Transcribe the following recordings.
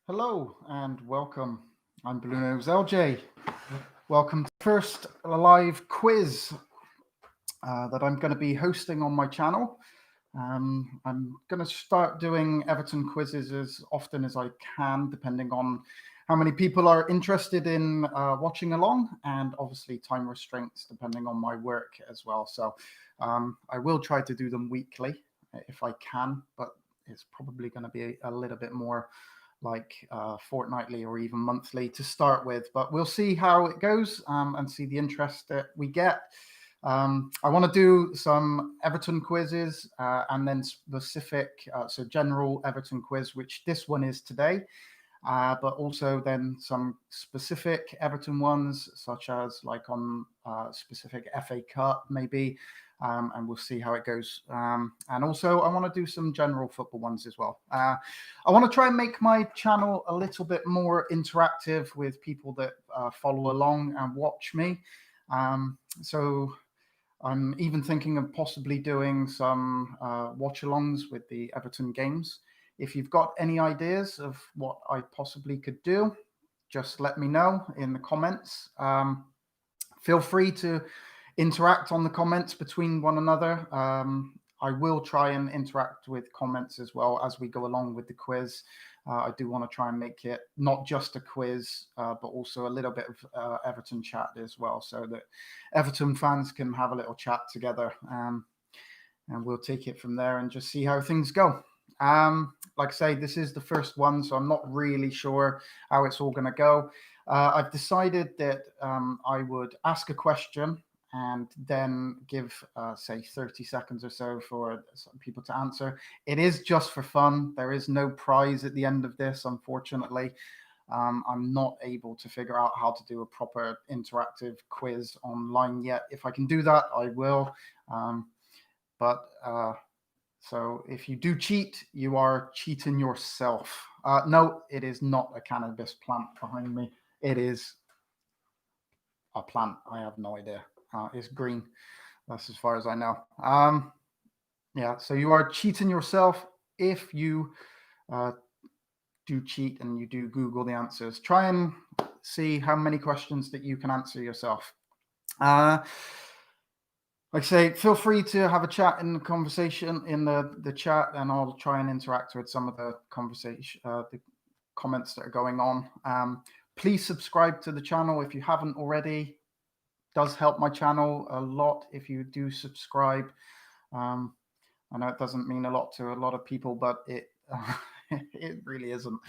Hello and welcome. I'm BluenoseLJ. Welcome to the first live quiz that I'm going to be hosting on my channel. I'm going to start doing Everton quizzes as often as I can, depending on how many people are interested in watching along, and obviously time restraints depending on my work as well. So I will try to do them weekly if I can, but it's probably going to be a little bit more like fortnightly or even monthly to start with, but we'll see how it goes and see the interest that we get. I want to do some Everton quizzes and then specific, so general Everton quiz, which this one is today, but also then some specific Everton ones, such as like on specific FA Cup maybe, and we'll see how it goes. And also I want to do some general football ones as well. I want to try and make my channel a little bit more interactive with people that follow along and watch me. So I'm even thinking of possibly doing some watch-alongs with the Everton games. If you've got any ideas of what I possibly could do, just let me know in the comments. Feel free to interact on the comments between one another. I will try and interact with comments as well as we go along with the quiz. I do want to try and make it not just a quiz, but also a little bit of Everton chat as well, so that Everton fans can have a little chat together. And we'll take it from there and just see how things go. Like I say, this is the first one, so I'm not really sure how it's all going to go. I've decided that I would ask a question and then give, say, 30 seconds or so for some people to answer. It is just for fun. There is no prize at the end of this, unfortunately. I'm not able to figure out how to do a proper interactive quiz online yet. If I can do that, I will. So if you do cheat, you are cheating yourself. No, it is not a cannabis plant behind me. It is a plant. I have no idea. It's green. That's as far as I know. Yeah, so you are cheating yourself if you do cheat and you do Google the answers. Try and see how many questions that you can answer yourself. Like I say, feel free to have a chat in the conversation in the chat, and I'll try and interact with some of the conversation, the comments that are going on. Please subscribe to the channel if you haven't already. Does help my channel a lot if you do subscribe. I know it doesn't mean a lot to a lot of people, but it it really isn't.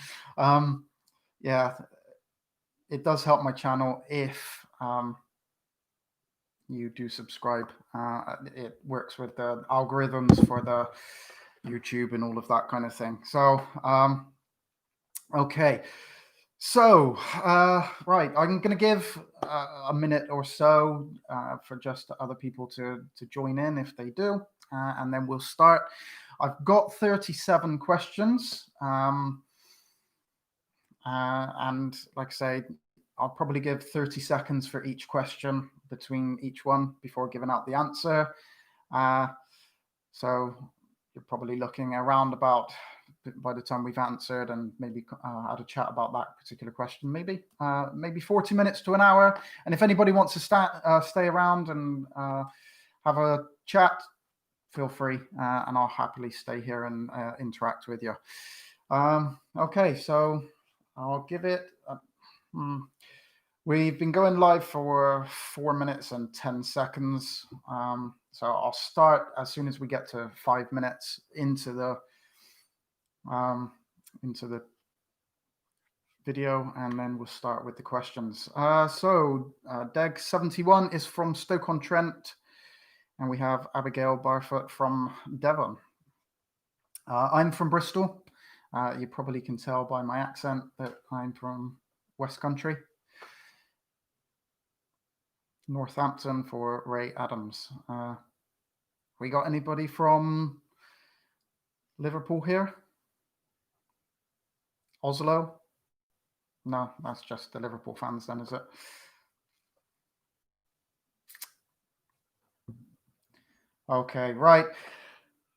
Yeah, it does help my channel if you do subscribe. It works with the algorithms for the YouTube and all of that kind of thing. So okay. So, right, I'm going to give a minute or so for just other people to join in if they do, and then we'll start. I've got 37 questions, and like I say, I'll probably give 30 seconds for each question between each one before giving out the answer. So you're probably looking around about, by the time we've answered and maybe had a chat about that particular question, maybe 40 minutes to an hour. And if anybody wants to stay around and have a chat, feel free, and I'll happily stay here and interact with you. Okay, so I'll give it. We've been going live for 4 minutes and 10 seconds. So I'll start as soon as we get to 5 minutes into the video, and then we'll start with the questions. Deg71 is from Stoke-on-Trent, and we have Abigail Barfoot from Devon. I'm from Bristol. You probably can tell by my accent that I'm from West Country. Northampton for Ray Adams. We got anybody from Liverpool here? Oslo? No, that's just the Liverpool fans then, is it? Okay, right.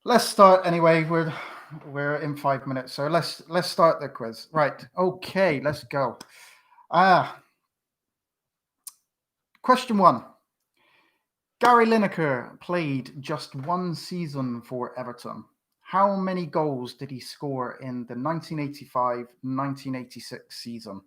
Let's start anyway. we're in 5 minutes, so let's start the quiz. Right. Okay, let's go. Question 1. Gary Lineker played just one season for Everton. How many goals did he score in the 1985-1986 season?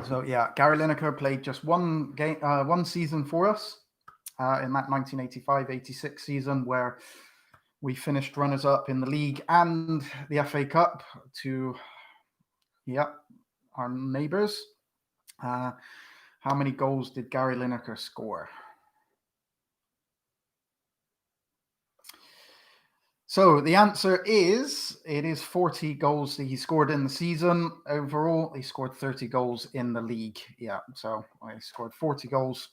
So yeah, Gary Lineker played just one season for us in that 1985-86 season, where we finished runners-up in the league and the FA Cup to our neighbours. How many goals did Gary Lineker score? So the answer is, it is 40 goals that he scored in the season. Overall, he scored 30 goals in the league. Yeah, so he scored 40 goals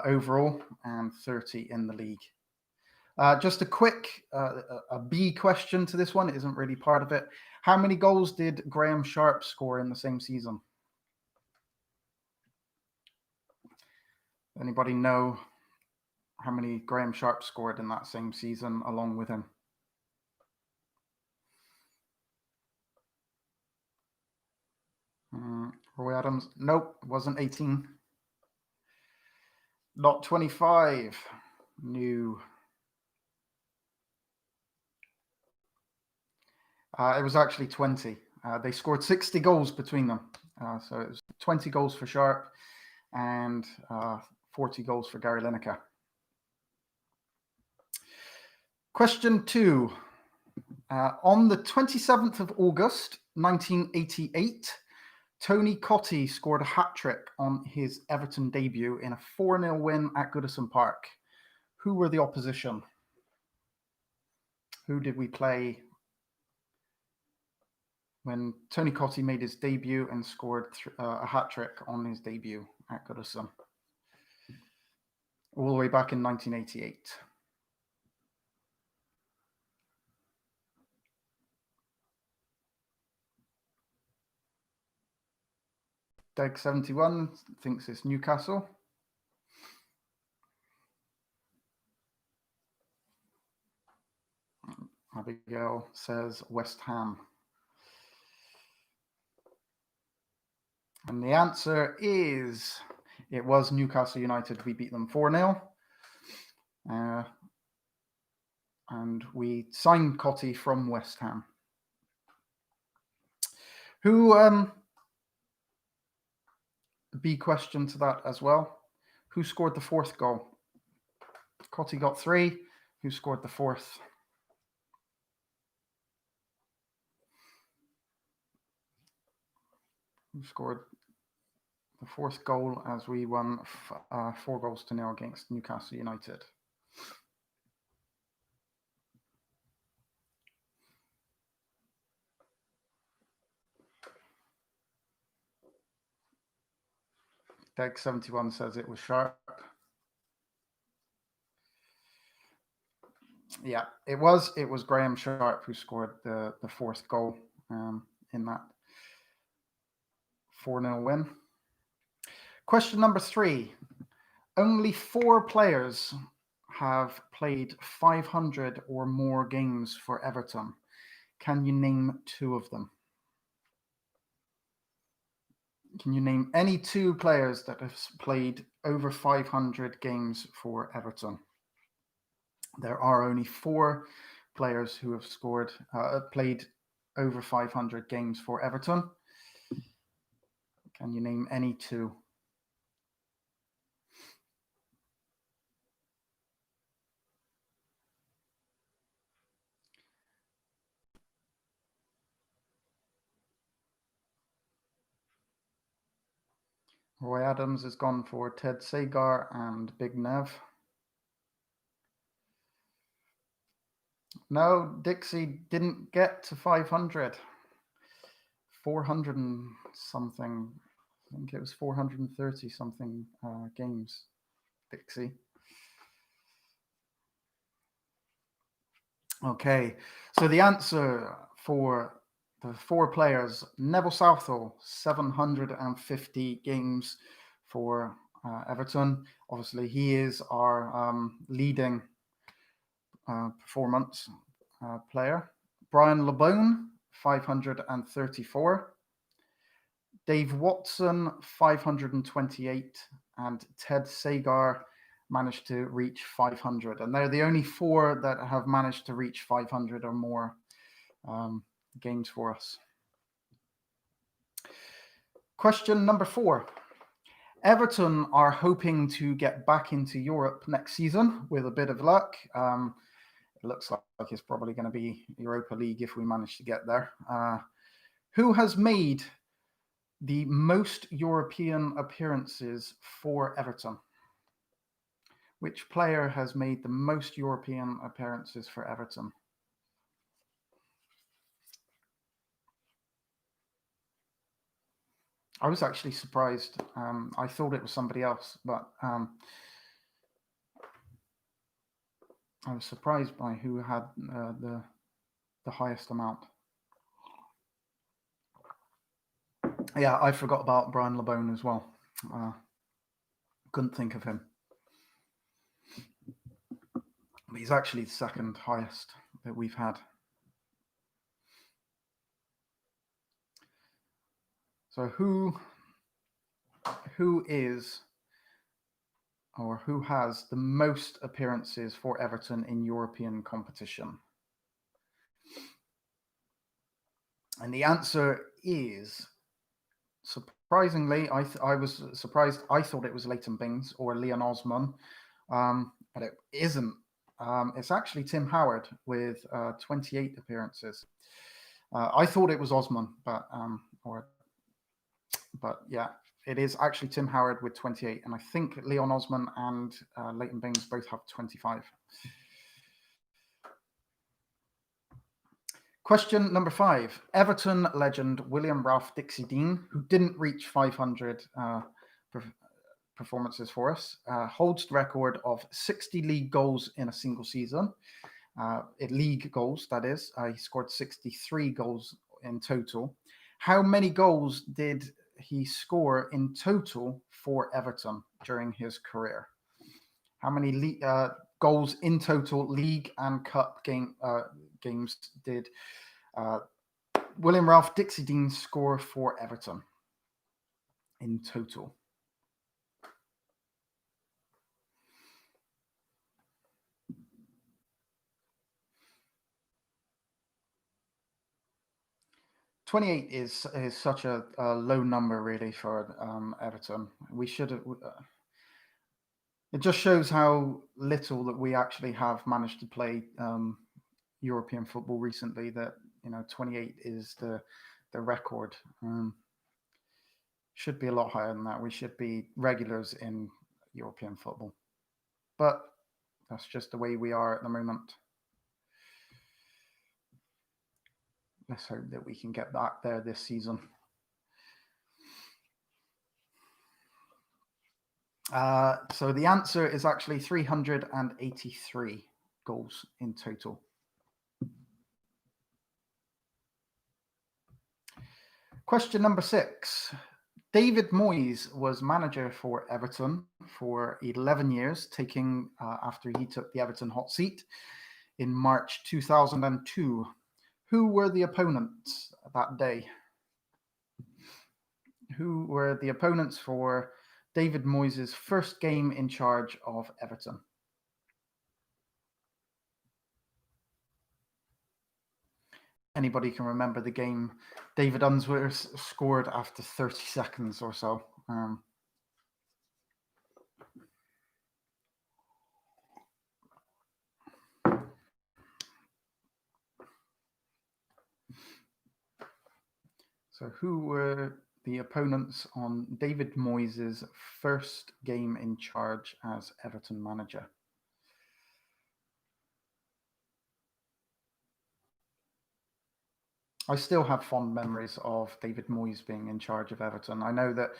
overall and 30 in the league. Just a quick a B question to this one. It isn't really part of it. How many goals did Graham Sharp score in the same season? Anybody know how many Graham Sharp scored in that same season along with him? Roy Adams? Nope, it wasn't 18. Not 25. New. It was actually 20. They scored 60 goals between them. So it was 20 goals for Sharp and 40 goals for Gary Lineker. Question 2. On the 27th of August, 1988, Tony Cottee scored a hat-trick on his Everton debut in a 4-0 win at Goodison Park. Who were the opposition? Who did we play when Tony Cottee made his debut and scored a hat-trick on his debut at Goodison? All the way back in 1988. Deg71 thinks it's Newcastle. Abigail says West Ham. And the answer is, it was Newcastle United. We beat them 4-0. And we signed Cottee from West Ham. Who, B question to that as well. Who scored the 4th goal? Cottee got 3. Who scored the 4th? Who scored the 4th goal as we won 4-0 against Newcastle United? Deg71 says it was Sharp. Yeah, it was Graham Sharp who scored the 4th goal in that 4-0 win. Question number 3. Only 4 players have played 500 or more games for Everton. Can you name 2 of them? Can you name any 2 players that have played over 500 games for Everton? There are only 4 players who have played over 500 games for Everton. Can you name any 2? Roy Adams has gone for Ted Sagar and Big Nev. No, Dixie didn't get to 500. 400 and something. I think it was 430 something games, Dixie. Okay, so the answer for The 4 players: Neville Southall, 750 games for Everton. Obviously, he is our leading performance player. Brian LeBone, 534. Dave Watson, 528. And Ted Sagar managed to reach 500. And they're the only 4 that have managed to reach 500 or more games for us. Question number 4. Everton are hoping to get back into Europe next season with a bit of luck. It looks like it's probably going to be Europa League if we manage to get there. Who has made the most European appearances for Everton? Which player has made the most European appearances for Everton? I was actually surprised. I thought it was somebody else, but I was surprised by who had the highest amount. Yeah, I forgot about Brian LeBone as well. Couldn't think of him. But he's actually the second highest that we've had. So who is or who has the most appearances for Everton in European competition? And the answer is, surprisingly, I was surprised. I thought it was Leighton Bings or Leon Osman, but it isn't. It's actually Tim Howard with 28 appearances. I thought it was Osman, but yeah, it is actually Tim Howard with 28, and I think Leon Osman and Leighton Bings both have 25. Question number 5. Everton legend William Ralph Dixie Dean, who didn't reach 500 performances for us, holds the record of 60 league goals in a single season. League goals, that is. He scored 63 goals in total. How many goals did he score in total for Everton during his career? How many goals in total, league and cup games, did William Ralph Dixie Dean score for Everton in total? $28 is such a low number, really, for Everton. We should have. It just shows how little that we actually have managed to play European football recently. That 28 is the record. Should be a lot higher than that. We should be regulars in European football, but that's just the way we are at the moment. Let's hope that we can get back there this season. So the answer is actually 383 goals in total. Question number 6. David Moyes was manager for Everton for 11 years, taking after he took the Everton hot seat in March 2002. Who were the opponents that day? Who were the opponents for David Moyes' first game in charge of Everton? Anybody can remember the game David Unsworth scored after 30 seconds or so. So who were the opponents on David Moyes' first game in charge as Everton manager? I still have fond memories of David Moyes being in charge of Everton. I know that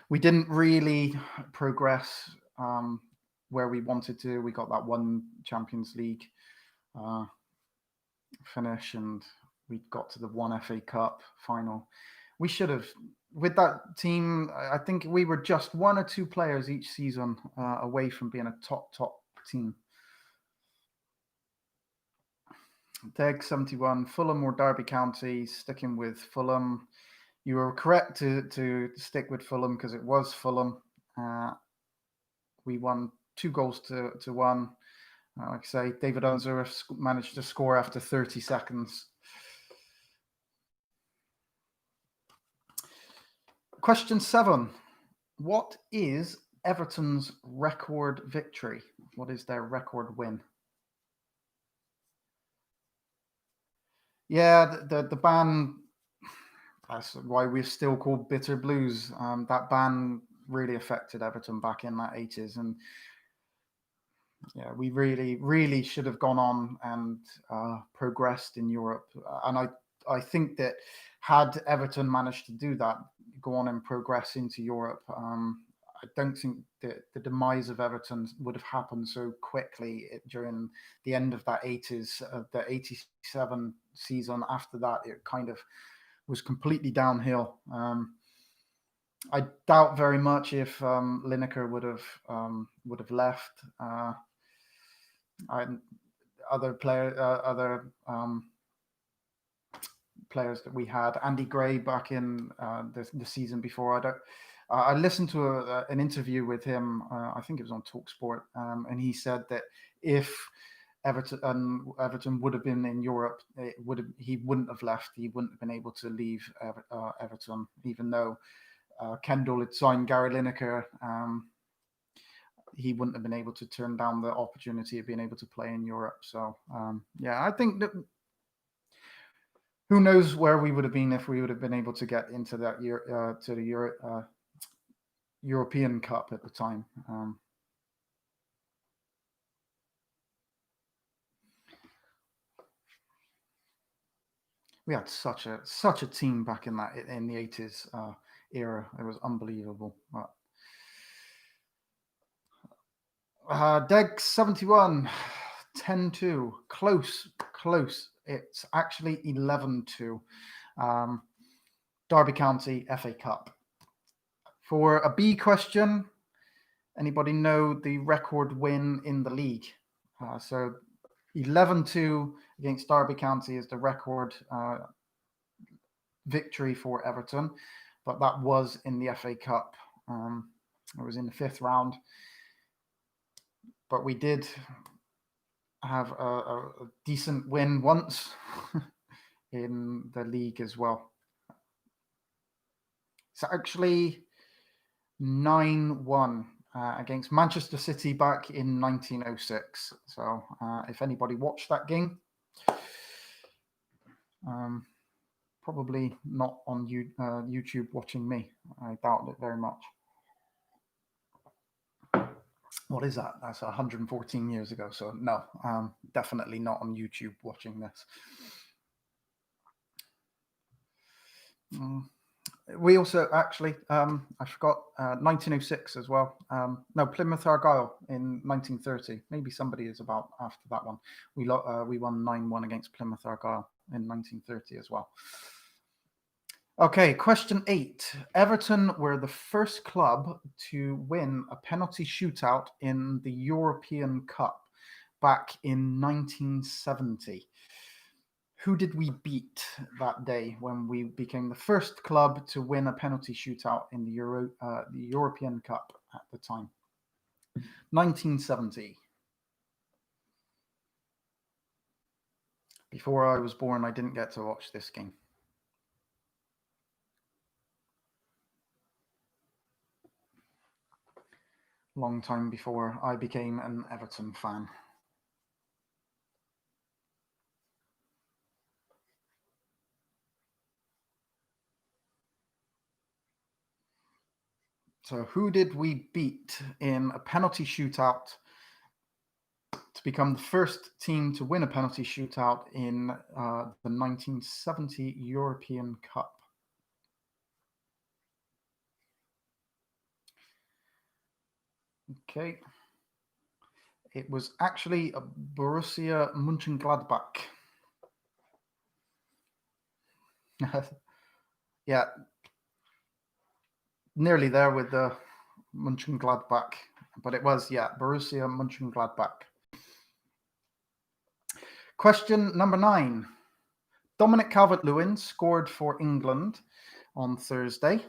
we didn't really progress where we wanted to. We got that one Champions League finish, and we got to the one FA Cup final. We should have, with that team, I think we were just 1 or 2 players each season away from being a top team. Deg 71, Fulham or Derby County, sticking with Fulham. You were correct to stick with Fulham because it was Fulham. We won 2 goals to 1. Like I say, David Unser managed to score after 30 seconds. Question 7. What is Everton's record victory? What is their record win? Yeah, the ban, that's why we're still called Bitter Blues. That ban really affected Everton back in that 80s. And yeah, we really should have gone on and progressed in Europe. And I think that had Everton managed to do that, go on and progress into Europe, I don't think that the demise of Everton would have happened so quickly during the end of that 80s, the 87 season. After that, it kind of was completely downhill. I doubt very much if Lineker would have left. Other players that we had, Andy Gray back in the season before. I listened to an interview with him. I think it was on TalkSport, and he said that if Everton would have been in Europe, he wouldn't have left. He wouldn't have been able to leave Everton, even though Kendall had signed Gary Lineker. He wouldn't have been able to turn down the opportunity of being able to play in Europe. So yeah, I think that who knows where we would have been if we would have been able to get into that year to the European Cup at the time. We had such a team back in the 80s era. It was unbelievable. Deg 71, 10-2, close. It's actually 11-2. Derby County FA Cup. For a B question, anybody know the record win in the league? So 11-2 against Derby County is the record victory for Everton, but that was in the FA Cup. It was in the 5th round. But we did have a decent win once in the league as well. It's actually 9-1 against Manchester City back in 1906. So if anybody watched that game, probably not on YouTube watching me. I doubt it very much. What is that? That's 114 years ago. So no, definitely not on YouTube watching this. We also actually, I forgot, 1906 as well. No, Plymouth Argyle in 1930. Maybe somebody is about after that one. We won 9-1 against Plymouth Argyle in 1930 as well. Okay, question 8. Everton were the first club to win a penalty shootout in the European Cup back in 1970. Who did we beat that day when we became the first club to win a penalty shootout in the European Cup at the time? 1970. Before I was born, I didn't get to watch this game. Long time before I became an Everton fan. So who did we beat in a penalty shootout to become the first team to win a penalty shootout in the 1970 European Cup? Okay. It was actually Borussia Mönchengladbach. Yeah, nearly there with the Mönchengladbach, but it was, Borussia Mönchengladbach. Question number 9. Dominic CalvertLewin scored for England on Thursday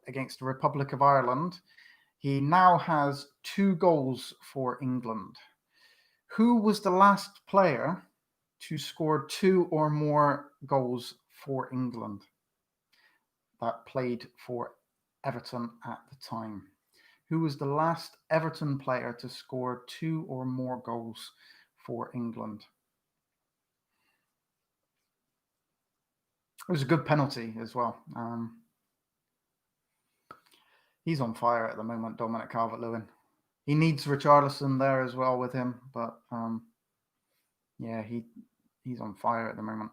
against the Republic of Ireland. He now has 2 goals for England. Who was the last player to score 2 or more goals for England that played for Everton at the time? Who was the last Everton player to score 2 or more goals for England? It was a good penalty as well. He's on fire at the moment, Dominic Calvert-Lewin. He needs Richarlison there as well with him, but he's on fire at the moment.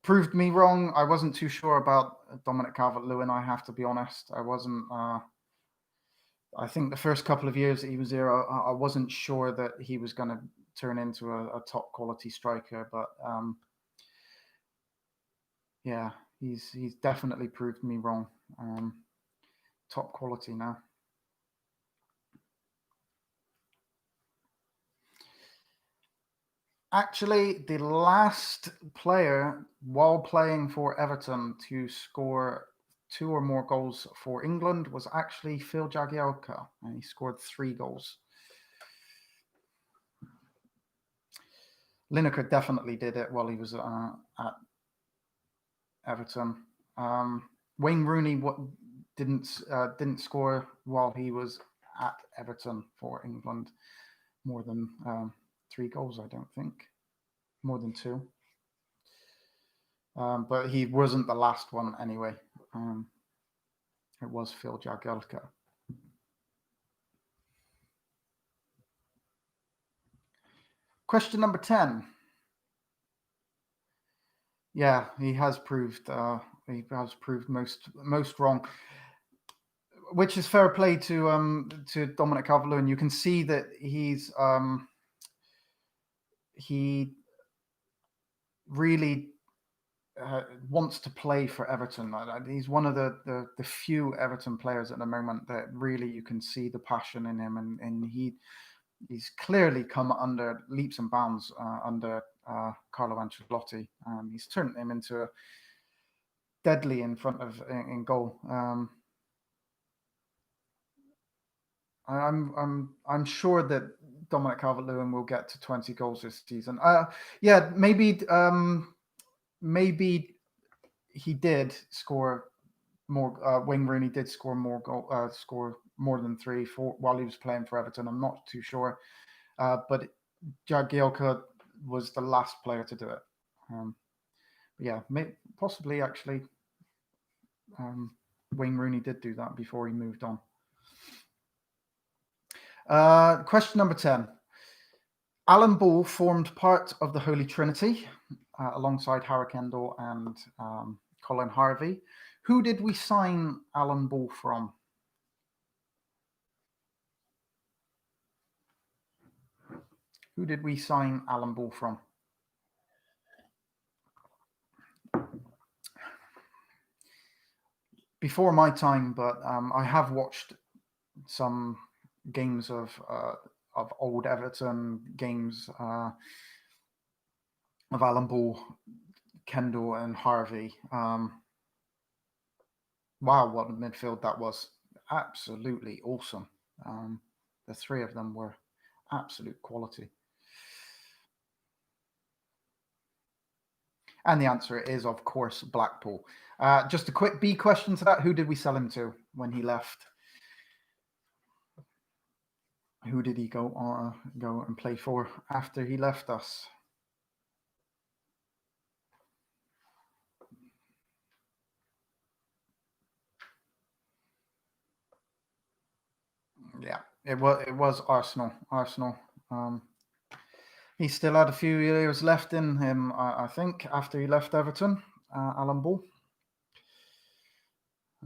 Proved me wrong. I wasn't too sure about Dominic Calvert-Lewin, I have to be honest. I wasn't. I think the first couple of years that he was there, I wasn't sure that he was going to turn into a top quality striker, but he's definitely proved me wrong. Top quality now. Actually, the last player while playing for Everton to score 2 or more goals for England was actually Phil Jagielka, and he scored 3 goals. Lineker definitely did it while he was at Everton. Wayne Rooney didn't score while he was at Everton for England more than 3 goals, I don't think. More than 2. But he wasn't the last one anyway. It was Phil Jagielka. Question number 10. Yeah, he has proved most wrong, which is fair play to Dominic Calvert-Lewin. You can see that he really wants to play for Everton. He's one of the few Everton players at the moment that really you can see the passion in him, and he's clearly come under leaps and bounds under Carlo Ancelotti. He's turned him into a deadly in goal. I'm sure that Dominic Calvert-Lewin will get to 20 goals this season. Maybe he did score more. Wayne Rooney did score more than 3 while he was playing for Everton. I'm not too sure, but Jagielka was the last player to do it. Possibly actually. Wayne Rooney did do that before he moved on. Question number 10. Alan Ball formed part of the Holy Trinity alongside Harry Kendall and Colin Harvey. Who did we sign Alan Ball from? Who did we sign Alan Ball from? Before my time, but I have watched some games of old Everton games of Alan Ball, Kendall, and Harvey. Wow, what a midfield that was! Absolutely awesome. The 3 of them were absolute quality. And the answer is, of course, Blackpool. Just a quick B question to that. Who did we sell him to when he left? Who did he go and play for after he left us? Yeah, it was Arsenal. He still had a few years left in him, I think, after he left Everton, Alan Ball.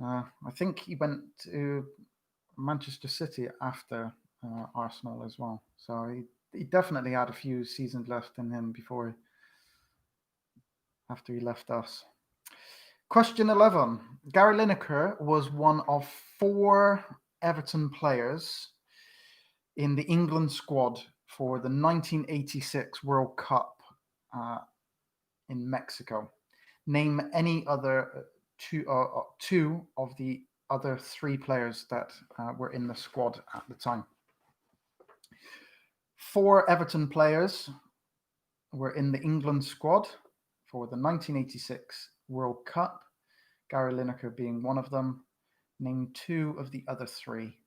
I think he went to Manchester City after Arsenal as well. So he definitely had a few seasons left in him before after he left us. Question 11. Gary Lineker was one of 4 Everton players in the England squad for the 1986 World Cup in Mexico. Name any other two of the other 3 players that were in the squad at the time. 4 Everton players were in the England squad for the 1986 World Cup, Gary Lineker being one of them. Name 2 of the other 3.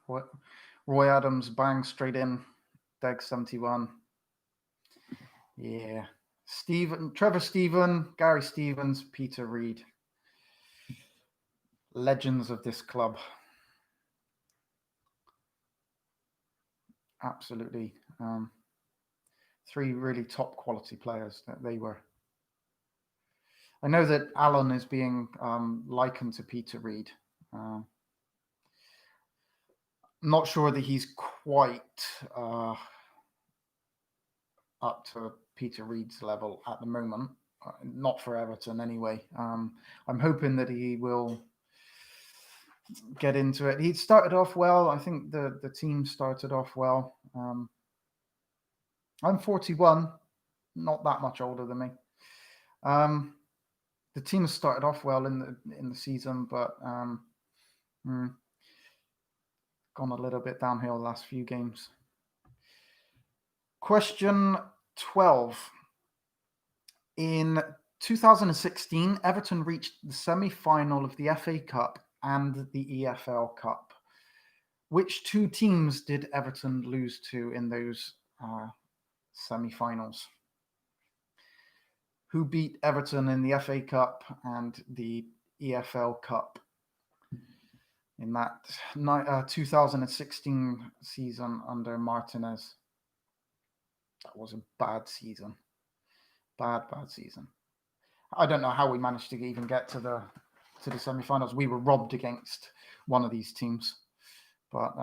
What? Roy Adams, bang, straight in. Deg 71. Yeah. Trevor Stephen, Gary Stevens, Peter Reid. Legends of this club. Absolutely. 3 really top quality players that they were. I know that Alan is being likened to Peter Reid. Not sure that he's quite up to Peter Reid's level at the moment. Not for Everton anyway. I'm hoping that he will get into it. He started off well. I think the team started off well. I'm 41, not that much older than me. The team has started off well in the season, but gone a little bit downhill the last few games. Question 12. In 2016, Everton reached the semi-final of the FA Cup and the EFL Cup. Which 2 teams did Everton lose to in those semi-finals? Who beat Everton in the FA Cup and the EFL Cup in that 2016 season under Martinez? That was a bad season. Bad season. I don't know how we managed to even get to the semi-finals. We were robbed against one of these teams, but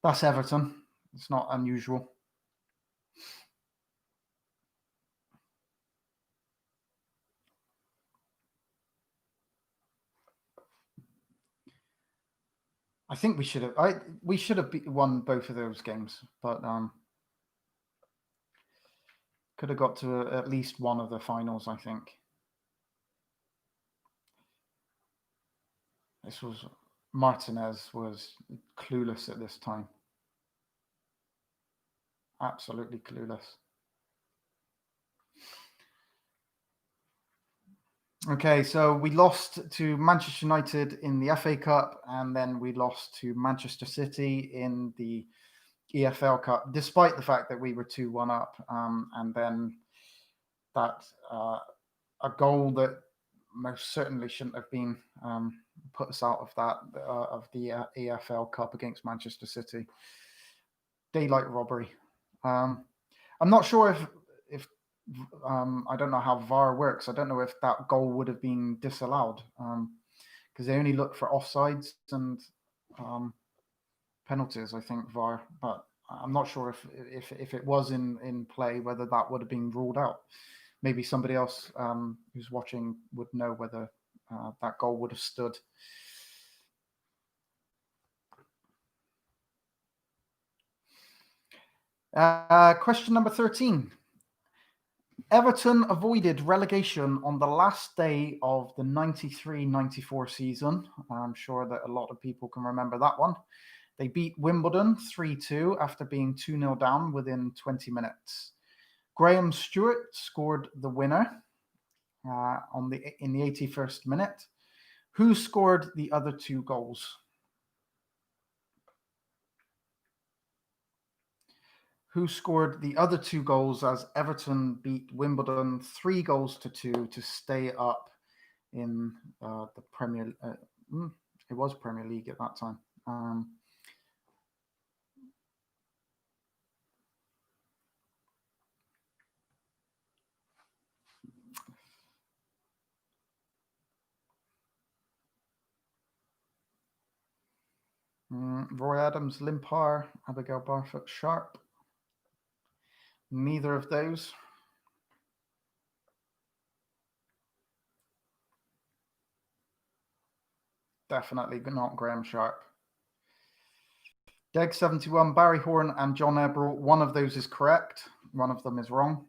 that's Everton. It's not unusual. I think we should have won both of those games, but could have got to at least one of the finals, I think. Martinez was clueless at this time. Absolutely clueless. Okay, so we lost to Manchester United in the FA Cup, and then we lost to Manchester City in the EFL Cup, despite the fact that we were 2-1 up, and then that a goal that most certainly shouldn't have been put us out of that of the EFL Cup against Manchester City. Daylight robbery. I'm not sure if I don't know how VAR works. I don't know if that goal would have been disallowed because they only look for offsides and penalties, I think, VAR. But I'm not sure if it was in play, whether that would have been ruled out. Maybe somebody else who's watching would know whether that goal would have stood. Question number 13. Everton avoided relegation on the last day of the 93-94 season. I'm sure that a lot of people can remember that one. They beat Wimbledon 3-2 after being 2-0 down within 20 minutes. Graham Stewart scored the winner in the 81st minute. Who scored the other 2 goals? Who scored the other 2 goals as Everton beat Wimbledon 3-2 to stay up in the Premier? It was Premier League at that time. Roy Adams, Limpar, Abigail Barfoot, Sharp. Neither of those. Definitely not Graham Sharp. Deg71, Barry Horn, and John Eberl. One of those is correct. One of them is wrong.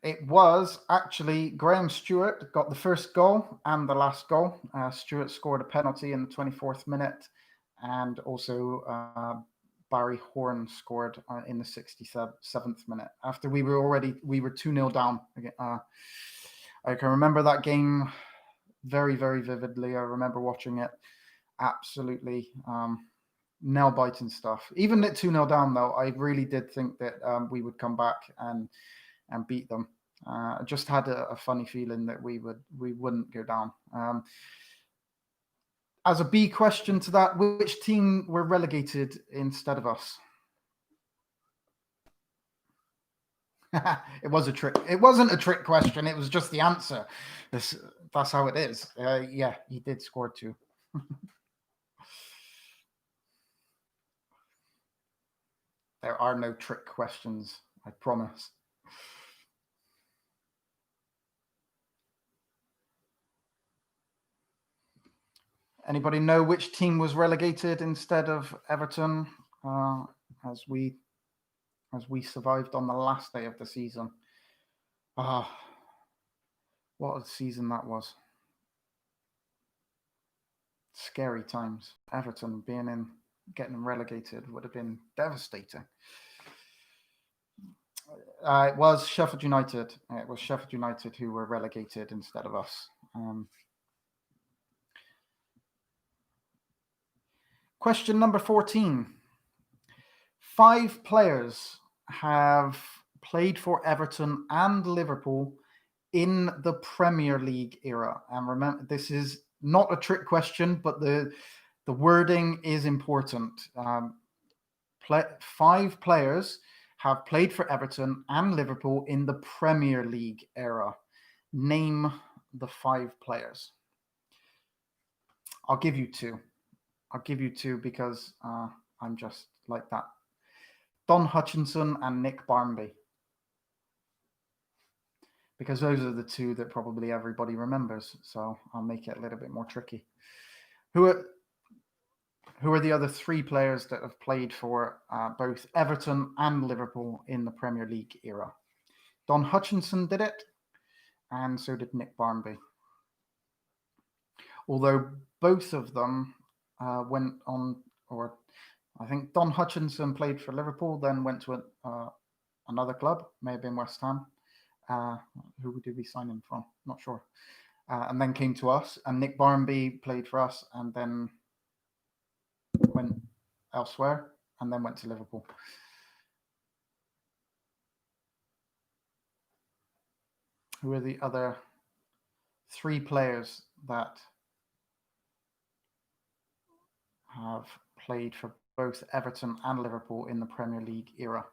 It was actually Graham Stewart got the first goal and the last goal. Stewart scored a penalty in the 24th minute, and also Barry Horn scored in the 67th minute. After we were 2-0 down. I can remember that game very, very vividly. I remember watching it. Absolutely nail-biting stuff. Even at 2-0 down, though, I really did think that we would come back and beat them. I just had a funny feeling that we wouldn't go down. As a B question to that, which team were relegated instead of us? It was a trick. It wasn't a trick question. It was just the answer. That's how it is. Yeah, he did score 2. There are no trick questions, I promise. Anybody know which team was relegated instead of Everton as we survived on the last day of the season? What a season that was. Scary times. Everton getting relegated would have been devastating. It was Sheffield United. It was Sheffield United who were relegated instead of us. Question number 14. 5 players have played for Everton and Liverpool in the Premier League era. And remember, this is not a trick question, but the wording is important. 5 players have played for Everton and Liverpool in the Premier League era. Name the 5 players. I'll give you 2. I'll give you 2 because I'm just like that. Don Hutchinson and Nick Barmby. Because those are the 2 that probably everybody remembers. So I'll make it a little bit more tricky. Who are the other 3 players that have played for both Everton and Liverpool in the Premier League era? Don Hutchinson did it, and so did Nick Barmby. Although both of them went on, or I think Don Hutchinson played for Liverpool, then went to another club, may have been West Ham. Who did we sign him from? Not sure. And then came to us, and Nick Barmby played for us, and then went elsewhere, and then went to Liverpool. Who are the other 3 players that have played for both Everton and Liverpool in the Premier League era?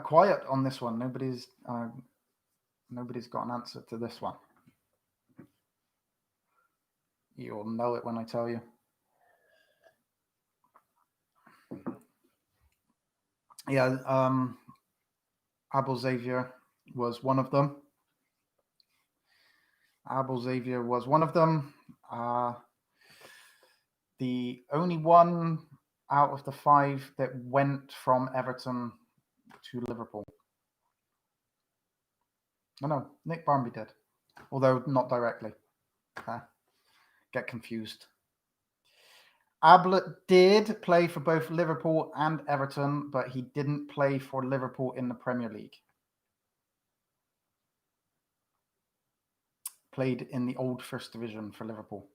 Quiet on this one. Nobody's got an answer to this one. You'll know it when I tell you. Yeah, Abel Xavier was one of them. The only one out of the 5 that went from Everton to Liverpool. No, Nick Barmby did, although not directly. Get confused. Ablett did play for both Liverpool and Everton, but he didn't play for Liverpool in the Premier League. Played in the old First Division for Liverpool.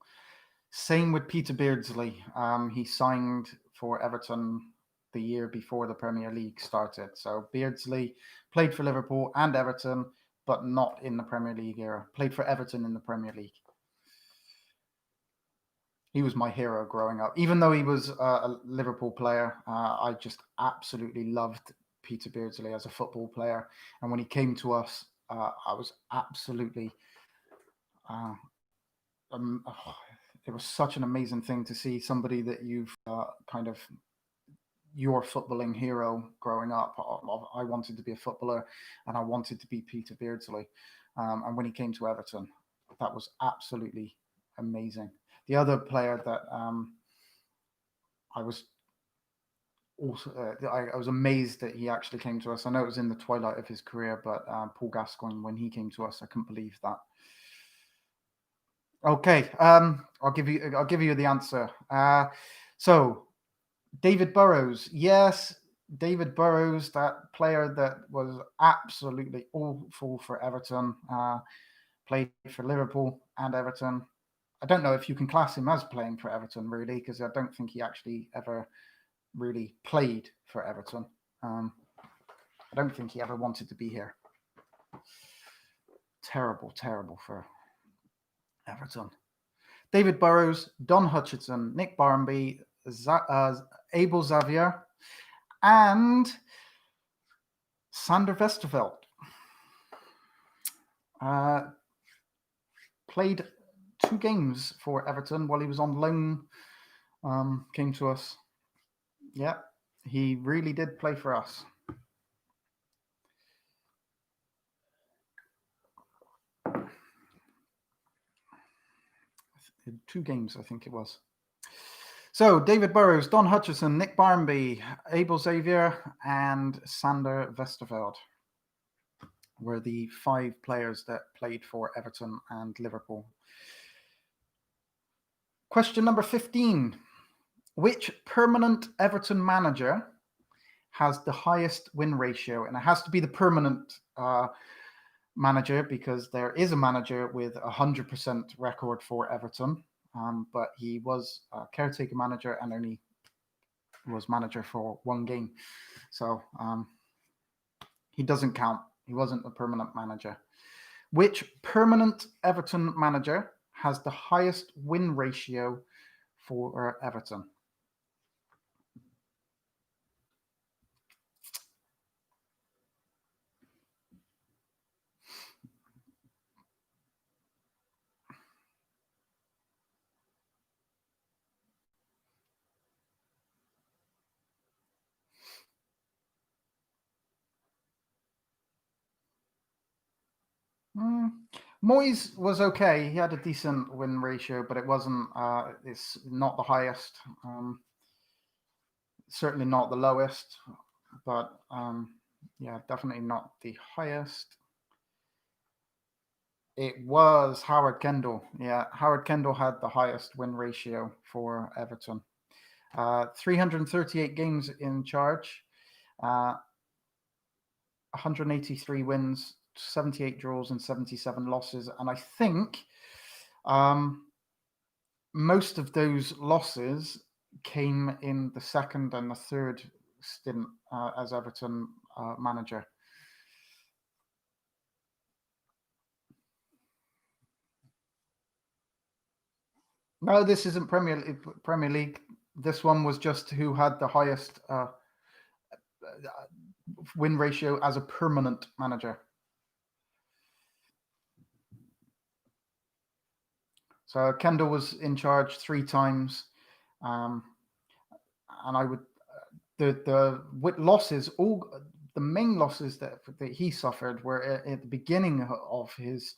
Same with Peter Beardsley. He signed for Everton the year before the Premier League started. So Beardsley played for Liverpool and Everton, but not in the Premier League era. Played for Everton in the Premier League. He was my hero growing up. Even though he was a Liverpool player, I just absolutely loved Peter Beardsley as a football player. And when he came to us, I was absolutely. It was such an amazing thing to see somebody that you've kind of your footballing hero growing up. I wanted to be a footballer, and I wanted to be Peter Beardsley. And when he came to Everton, that was absolutely amazing. The other player that I was also I was amazed that he actually came to us. I know it was in the twilight of his career, but Paul Gascoigne, when he came to us, I couldn't believe that. Okay, I'll give you the answer. So David Burrows, yes, David Burrows, that player that was absolutely awful for Everton, played for Liverpool and Everton. I don't know if you can class him as playing for Everton, really, because I don't think he actually ever really played for Everton. I don't think he ever wanted to be here. Terrible for Everton. David Burrows, Don Hutchinson, Nick Barmby, Abel Xavier, and Sander Westerveld. Played 2 games for Everton while he was on loan. Came to us. Yeah, he really did play for us. In 2 games, I think it was. So, David Burrows, Don Hutchison, Nick Barmby, Abel Xavier, and Sander Westerveld were the 5 players that played for Everton and Liverpool. Question number 15. Which permanent Everton manager has the highest win ratio? And it has to be the permanent manager, because there is a manager with 100% record for Everton. But he was a caretaker manager and only was manager for 1 game. So he doesn't count. He wasn't a permanent manager. Which permanent Everton manager has the highest win ratio for Everton? Moyes was okay. He had a decent win ratio, but it wasn't. It's not the highest. Certainly not the lowest, but yeah, definitely not the highest. It was Howard Kendall. Yeah, Howard Kendall had the highest win ratio for Everton. 338 games in charge, 183 wins, 78 draws, and 77 losses. And I think most of those losses came in the second and the third stint as Everton manager. No, this isn't Premier League. This one was just who had the highest win ratio as a permanent manager. So Kendall was in charge 3 times, and I would the losses, all the main losses that he suffered were at the beginning of his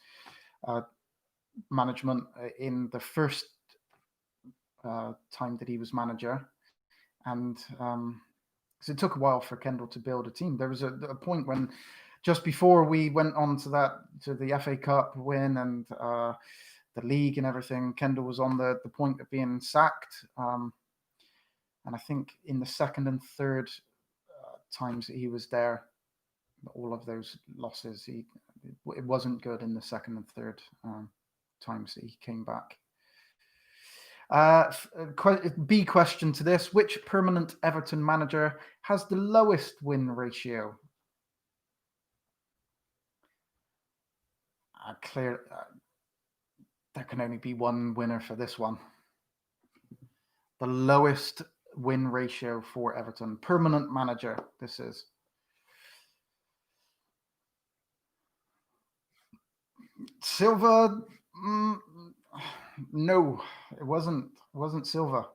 management in the first time that he was manager, and because it took a while for Kendall to build a team. There was a point when, just before we went on to the FA Cup win and the league and everything, Kendall was on the point of being sacked. And I think in the second and third times that he was there, all of those losses, it wasn't good in the second and third times that he came back. B question to this: which permanent Everton manager has the lowest win ratio? There can only be one winner for this one. The lowest win ratio for Everton. Permanent manager, this is. Silva, no, it wasn't Silva.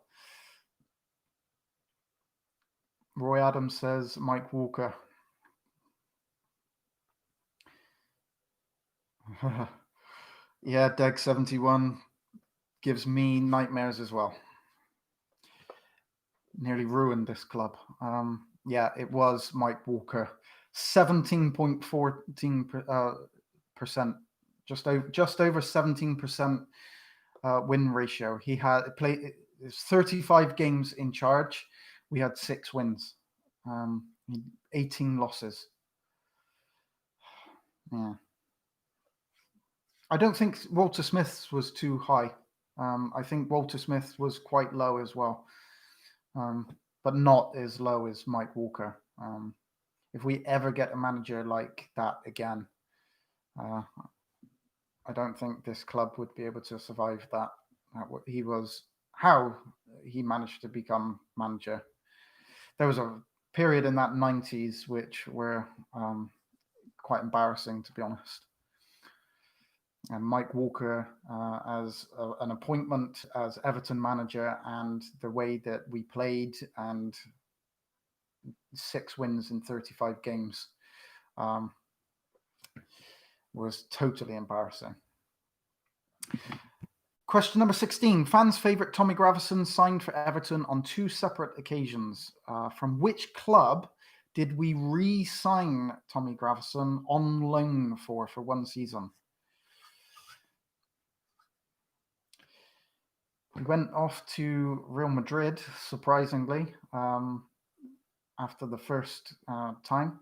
Roy Adams says Mike Walker. Yeah, Deg71 gives me nightmares as well. Nearly ruined this club. Yeah, it was Mike Walker. 17.14%, just over 17% win ratio. He had played 35 games in charge. We had 6 wins, 18 losses. Yeah. I don't think Walter Smith's was too high. I think Walter Smith was quite low as well, but not as low as Mike Walker. If we ever get a manager like that again, I don't think this club would be able to survive that. How he managed to become manager. There was a period in that 90s which were quite embarrassing, to be honest. And Mike Walker as an appointment as Everton manager, and the way that we played, and 6 wins in 35 games was totally embarrassing. Question number 16. Fans' favourite Tommy Gravesen signed for Everton on 2 separate occasions. From which club did we re-sign Tommy Gravesen on loan for 1 season? He went off to Real Madrid, surprisingly, after the first time.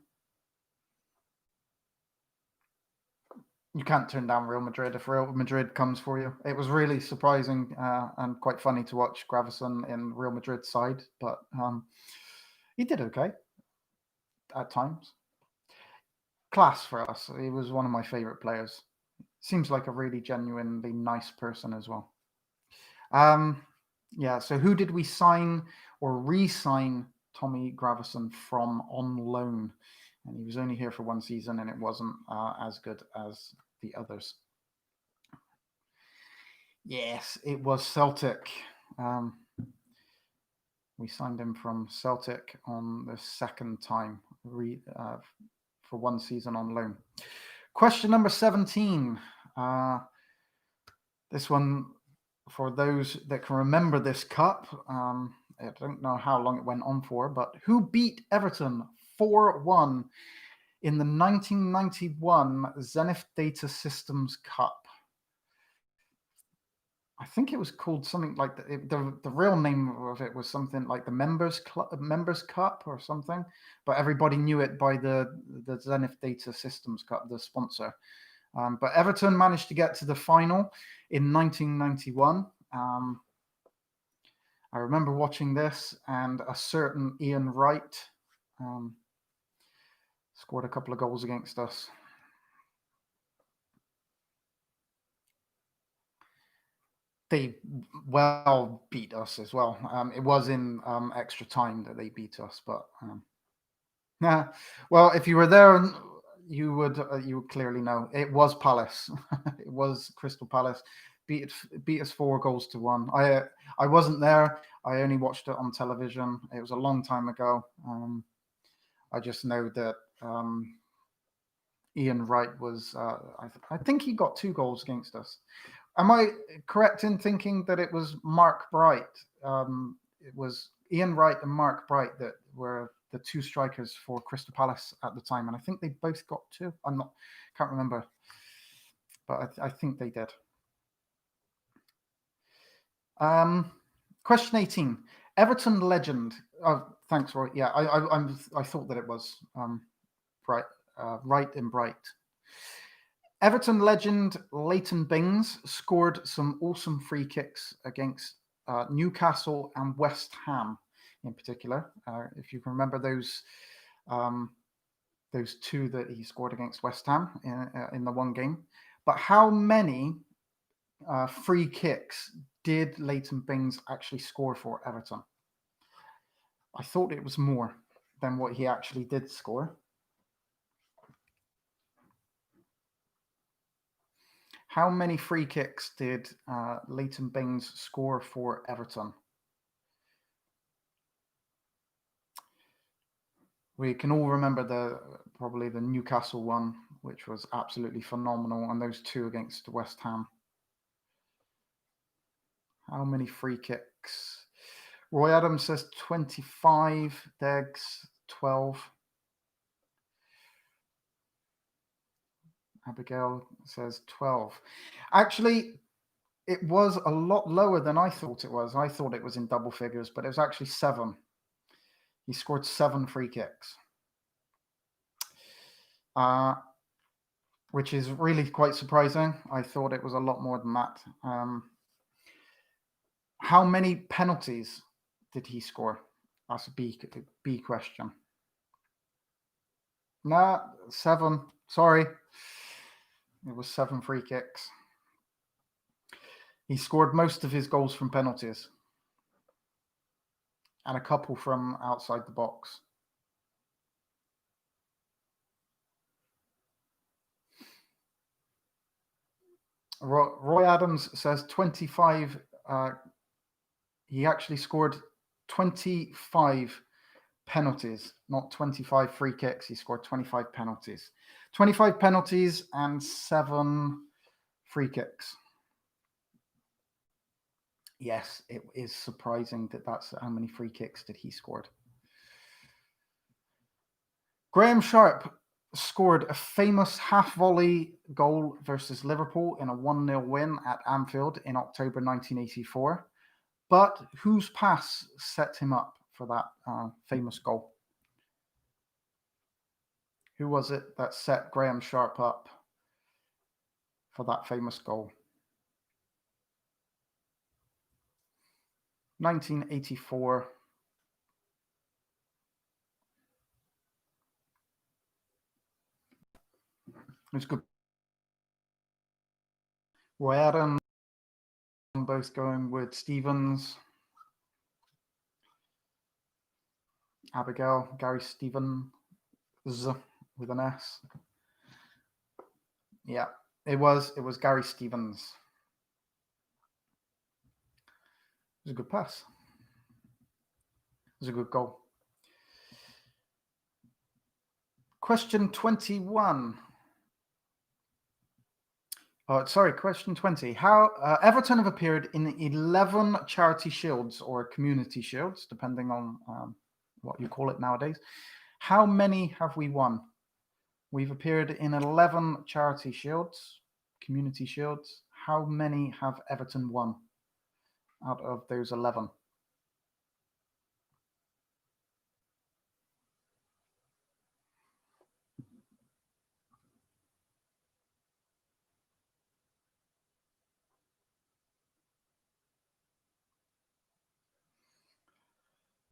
You can't turn down Real Madrid if Real Madrid comes for you. It was really surprising and quite funny to watch Gravesen in Real Madrid's side, but he did okay at times. Class for us. He was one of my favourite players. Seems like a really genuinely nice person as well. Yeah, so who did we sign or re-sign Tommy Gravesen from on loan? And he was only here for 1 season, and it wasn't as good as the others. Yes, it was Celtic. We signed him from Celtic on the second time for 1 season on loan. Question number 17. This one, for those that can remember this cup, I don't know how long it went on for, but who beat Everton 4-1 in the 1991 Zenith Data Systems Cup? I think it was called something like the real name of it was something like the Members Cup or something, but everybody knew it by the Zenith Data Systems Cup, the sponsor. But Everton managed to get to the final in 1991. I remember watching this, and a certain Ian Wright scored a couple of goals against us. They well beat us as well. It was in extra time that they beat us, but well, if you were there, you would clearly know it was Palace. It was Crystal Palace. Beat us 4-1. I wasn't there. I only watched it on television. It was a long time ago. I just know that Ian Wright was. I think he got 2 goals against us. Am I correct in thinking that it was Mark Bright? It was Ian Wright and Mark Bright that were the 2 strikers for Crystal Palace at the time, and I think they both got 2. Can't remember, but I think they did. Question 18. Everton legend. Oh, thanks, Roy. Yeah, I thought that it was Wright and Bright. Everton legend Leighton Bings scored some awesome free kicks against Newcastle and West Ham in particular. If you can remember those 2 that he scored against West Ham in the one game. But how many free kicks did Leighton Bings actually score for Everton? I thought it was more than what he actually did score. How many free kicks did Leighton Bings score for Everton? We can all remember probably the Newcastle one, which was absolutely phenomenal, and those two against West Ham. How many free kicks? Roy Adams says 25, Degs 12. Abigail says 12. Actually, it was a lot lower than I thought it was. I thought it was in double figures, but it was actually 7. He scored 7 free kicks, which is really quite surprising. I thought it was a lot more than that. How many penalties did he score? That's a B question. Nah, 7. Sorry. It was 7 free kicks. He scored most of his goals from penalties and a couple from outside the box. Roy Adams says 25. He actually scored 25 penalties, not 25 free kicks. He scored 25 penalties. 25 penalties and 7 free kicks. Yes, it is surprising that that's how many free kicks that he scored. Graham Sharp scored a famous half-volley goal versus Liverpool in a 1-0 win at Anfield in October 1984. But whose pass set him up for that famous goal? Who was it that set Graham Sharp up for that famous goal? 1984. It was good. Roy Adams, both going with Stevens. Abigail, Gary Stevens with an S. Yeah, it was Gary Stevens. It was a good pass. It was a good goal. Question 21. Oh, sorry, question 20. How Everton have appeared in 11 charity shields or community shields, depending on what you call it nowadays. How many have we won? We've appeared in 11 charity shields, community shields. How many have Everton won out of those 11?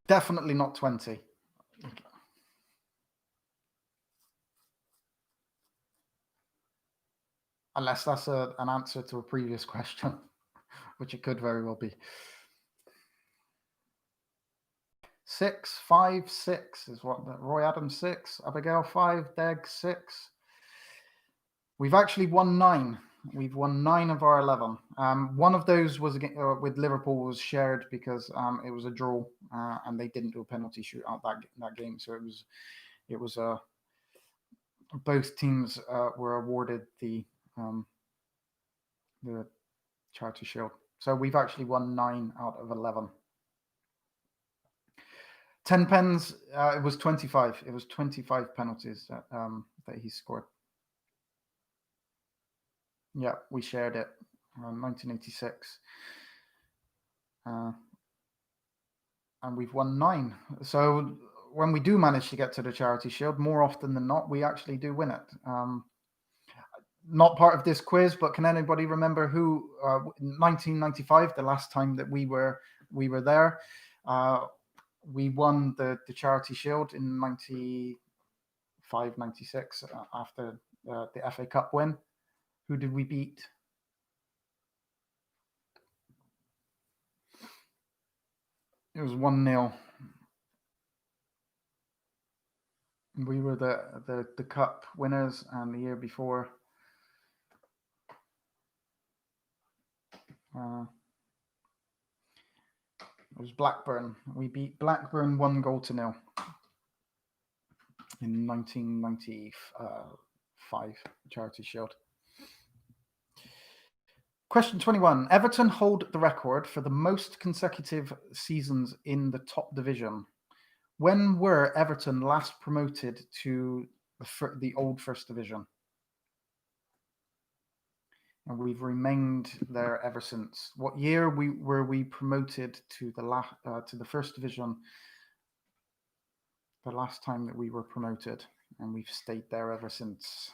Definitely not 20. Unless that's an answer to a previous question, which it could very well be. 6, 5, 6 is what Roy Adams 6, Abigail 5, Deg 6. We've actually won 9. We've won 9 of our 11. One of those was with Liverpool was shared because it was a draw and they didn't do a penalty shootout that game. So it was both teams were awarded the Charity Shield. So we've actually won 9 out of 11. 10 pens. It was 25. It was 25 penalties that he scored. Yeah, we shared it. 1986. And we've won 9. So when we do manage to get to the Charity Shield, more often than not, we actually do win it. Not part of this quiz, but can anybody remember who 1995, the last time that we were there? We won the Charity Shield in 95, 96 after the FA Cup win. Who did we beat? It was 1-0. We were the cup winners, and the year before, it was Blackburn. We beat Blackburn 1-0 in 1995 Charity Shield. Question 21. Everton hold the record for the most consecutive seasons in the top division. When were Everton last promoted to the old First Division? And we've remained there ever since. What year were we promoted to the First Division? The last time that we were promoted, and we've stayed there ever since.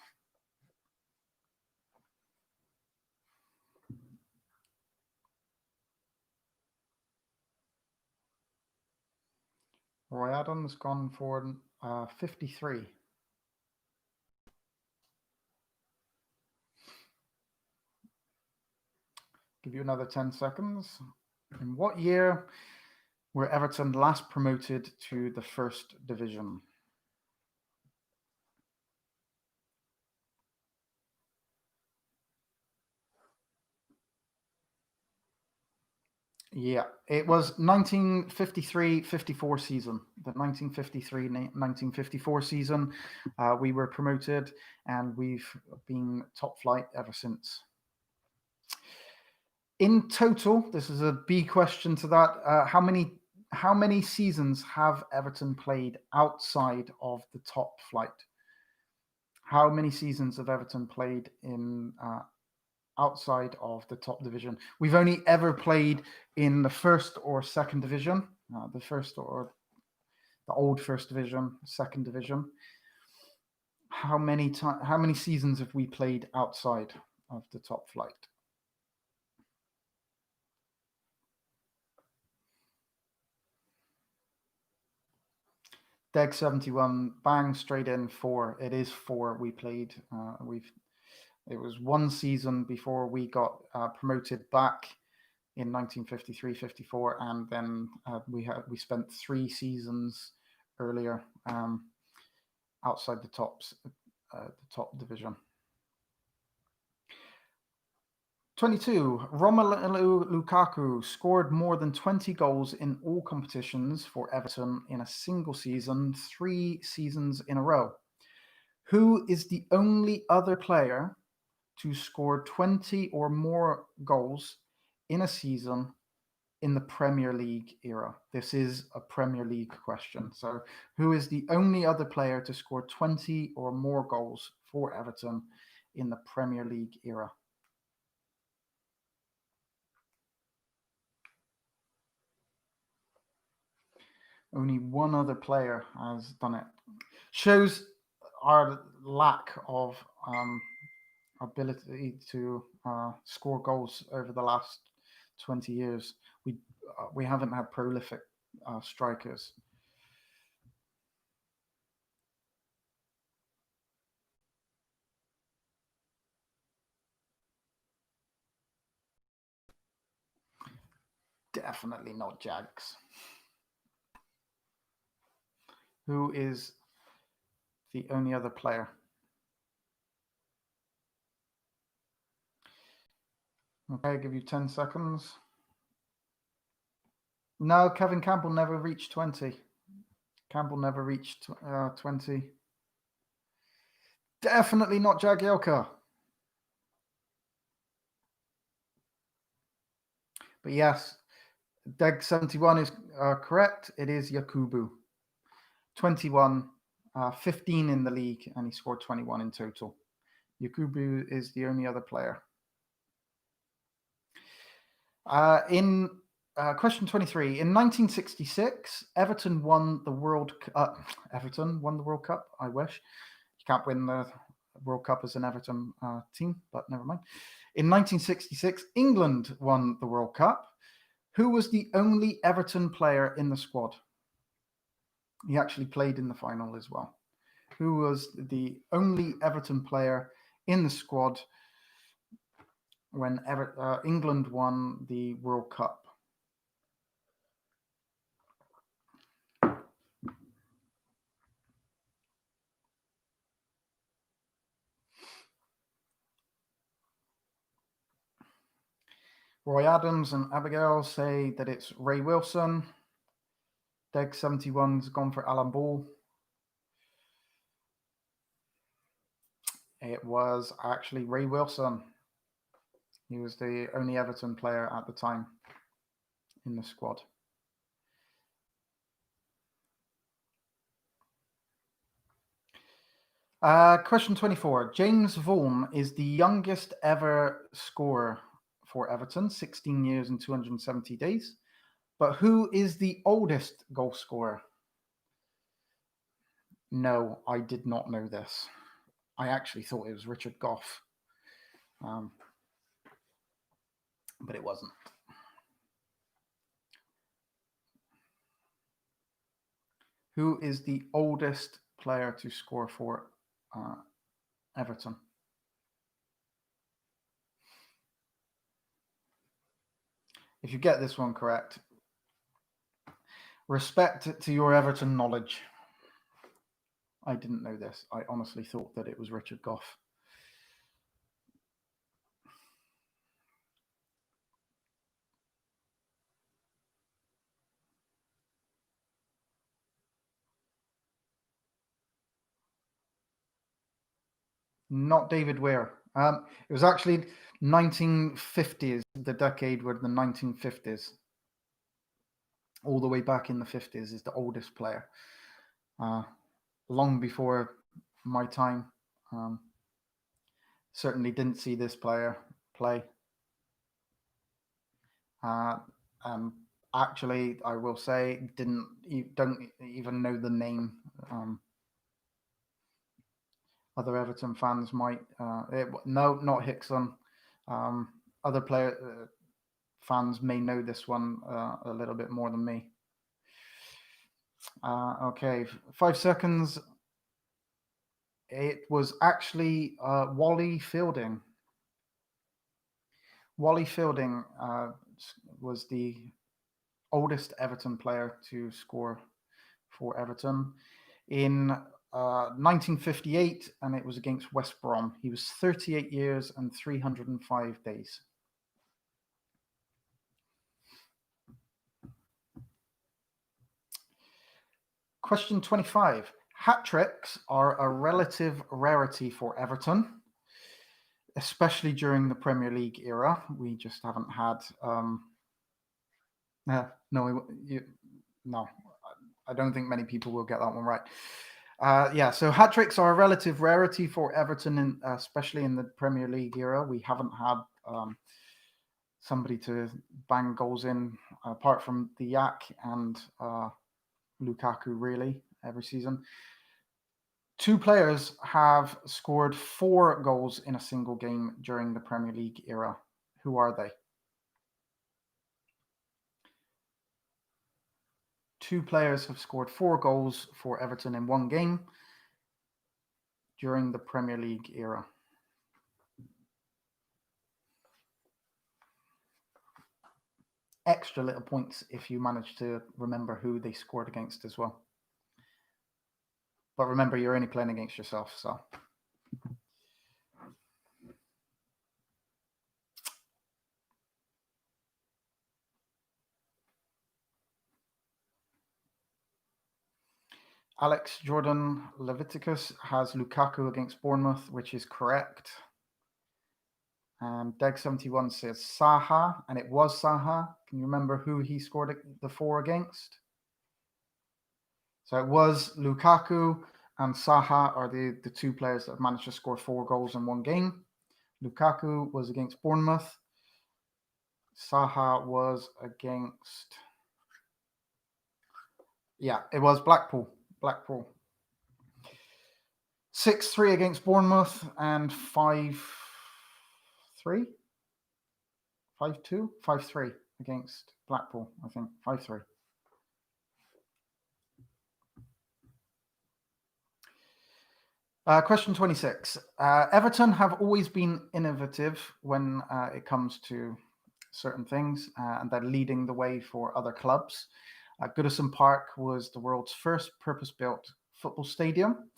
Roy Adams gone for 53. Give you another 10 seconds. In what year were Everton last promoted to the First Division? Yeah, it was 1953-54 season. The 1953-1954 season, we were promoted, and we've been top flight ever since. In total, this is a B question to that. How many seasons have Everton played outside of the top flight? How many seasons have Everton played in outside of the top division? We've only ever played in the first or second division, the first or the old First Division, second division. How many seasons have we played outside of the top flight? Deg 71, bang, straight in 4. It is 4 we played. It was one season before we got promoted back in 1953-54, and then we spent 3 seasons earlier outside the top division. 22. Romelu Lukaku scored more than 20 goals in all competitions for Everton in a single season, 3 seasons in a row. Who is the only other player to score 20 or more goals in a season in the Premier League era? This is a Premier League question. So who is the only other player to score 20 or more goals for Everton in the Premier League era? Only one other player has done it. Shows our lack of ability to score goals over the last 20 years. We haven't had prolific strikers. Definitely not Jags. Who is the only other player? Okay, I'll give you 10 seconds. No, Kevin Campbell never reached 20. Campbell never reached 20. Definitely not Jagielka. But yes, Deg 71 is correct. It is Yakubu. 21, 15 in the league, and he scored 21 in total. Yakubu is the only other player. In question 23, in 1966, Everton won the World Cup. Everton won the World Cup. I wish. You can't win the World Cup as an Everton team, but never mind. In 1966, England won the World Cup. Who was the only Everton player in the squad? He actually played in the final as well. Who was the only Everton player in the squad when England won the World Cup? Roy Adams and Abigail say that it's Ray Wilson. Deg71's gone for Alan Ball. It was actually Ray Wilson. He was the only Everton player at the time in the squad. Question 24. James Vaughan is the youngest ever scorer for Everton, 16 years and 270 days. But who is the oldest goal scorer? No, I did not know this. I actually thought it was Richard Gough. But it wasn't. Who is the oldest player to score for Everton? If you get this one correct, respect to your Everton knowledge. I didn't know this. I honestly thought that it was Richard Gough. Not David Weir. It was actually 1950s, the decade where the 1950s, all the way back in the 50s, is the oldest player. Long before my time. Certainly didn't see this player play. Actually, I will say, don't even know the name. Other Everton fans might. No, not Hickson. Other player fans may know this one a little bit more than me. Okay, 5 seconds. It was actually Wally Fielding. Wally Fielding was the oldest Everton player to score for Everton in 1958, and it was against West Brom. He was 38 years and 305 days. Question 25. Hat-tricks are a relative rarity for Everton, especially during the Premier League era. We just haven't had... No, I don't think many people will get that one right. So hat-tricks are a relative rarity for Everton, especially in the Premier League era. We haven't had somebody to bang goals in, apart from the Yak and Lukaku, really, every season. 2 players have scored 4 goals in a single game during the Premier League era. Who are they? 2 players have scored 4 goals for Everton in one game during the Premier League era. Extra little points if you manage to remember who they scored against as well. But remember, you're only playing against yourself, so... Alex Jordan Leviticus has Lukaku against Bournemouth, which is correct. And Deg71 says Saha, and it was Saha. Can you remember who he scored the 4 against? So it was Lukaku and Saha are the 2 players that have managed to score 4 goals in one game. Lukaku was against Bournemouth. Saha was against... Yeah, it was Blackpool. 6-3 against Bournemouth and 5-3? 5-2? 5-3 against Blackpool, I think. 5-3. Question 26. Everton have always been innovative when it comes to certain things, and they're leading the way for other clubs. Goodison Park was the world's first purpose-built football stadium.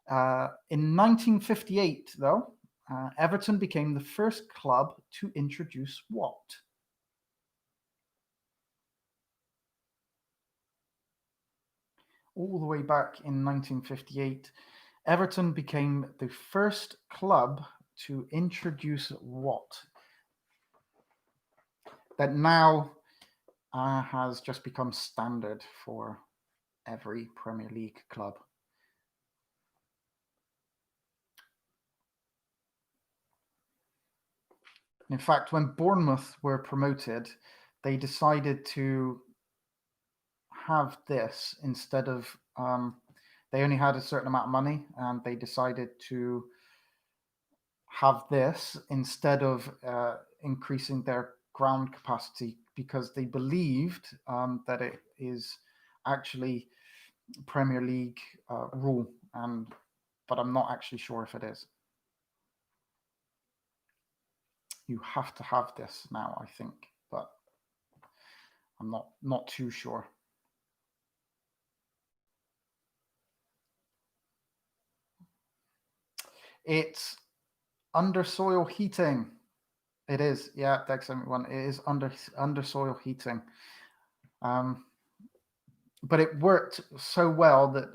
In 1958, though, Everton became the first club to introduce what? all the way back in 1958, Everton became the first club to introduce what? That now has just become standard for every Premier League club. In fact, when Bournemouth were promoted, they decided to have this instead of, they only had a certain amount of money, and they decided to have this instead of increasing their ground capacity, because they believed that it is actually Premier League rule, but I'm not actually sure if it is. You have to have this now, I think, but I'm not too sure. It's under soil heating. It is, yeah, Dex 71. It is under soil heating. But it worked so well that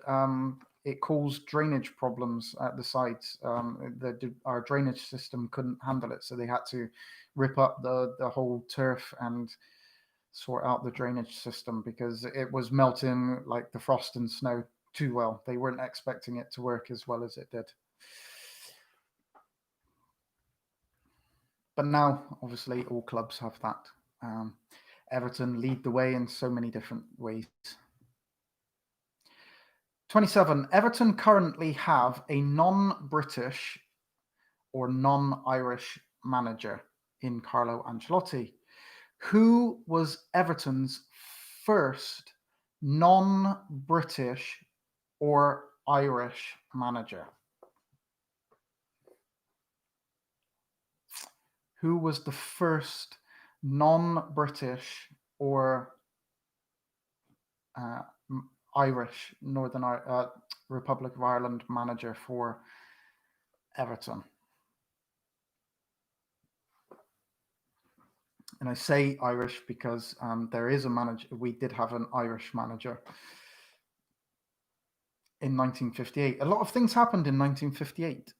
it caused drainage problems at the sites. Our drainage system couldn't handle it, so they had to rip up the whole turf and sort out the drainage system because it was melting like the frost and snow too well. They weren't expecting it to work as well as it did. But now, obviously, all clubs have that. Everton lead the way in so many different ways. 27. Everton currently have a non-British or non-Irish manager in Carlo Ancelotti. Who was Everton's first non-British or Irish manager? Who was the first non-British or Irish, Republic of Ireland manager for Everton? And I say Irish because there is a manager. We did have an Irish manager in 1958. A lot of things happened in 1958.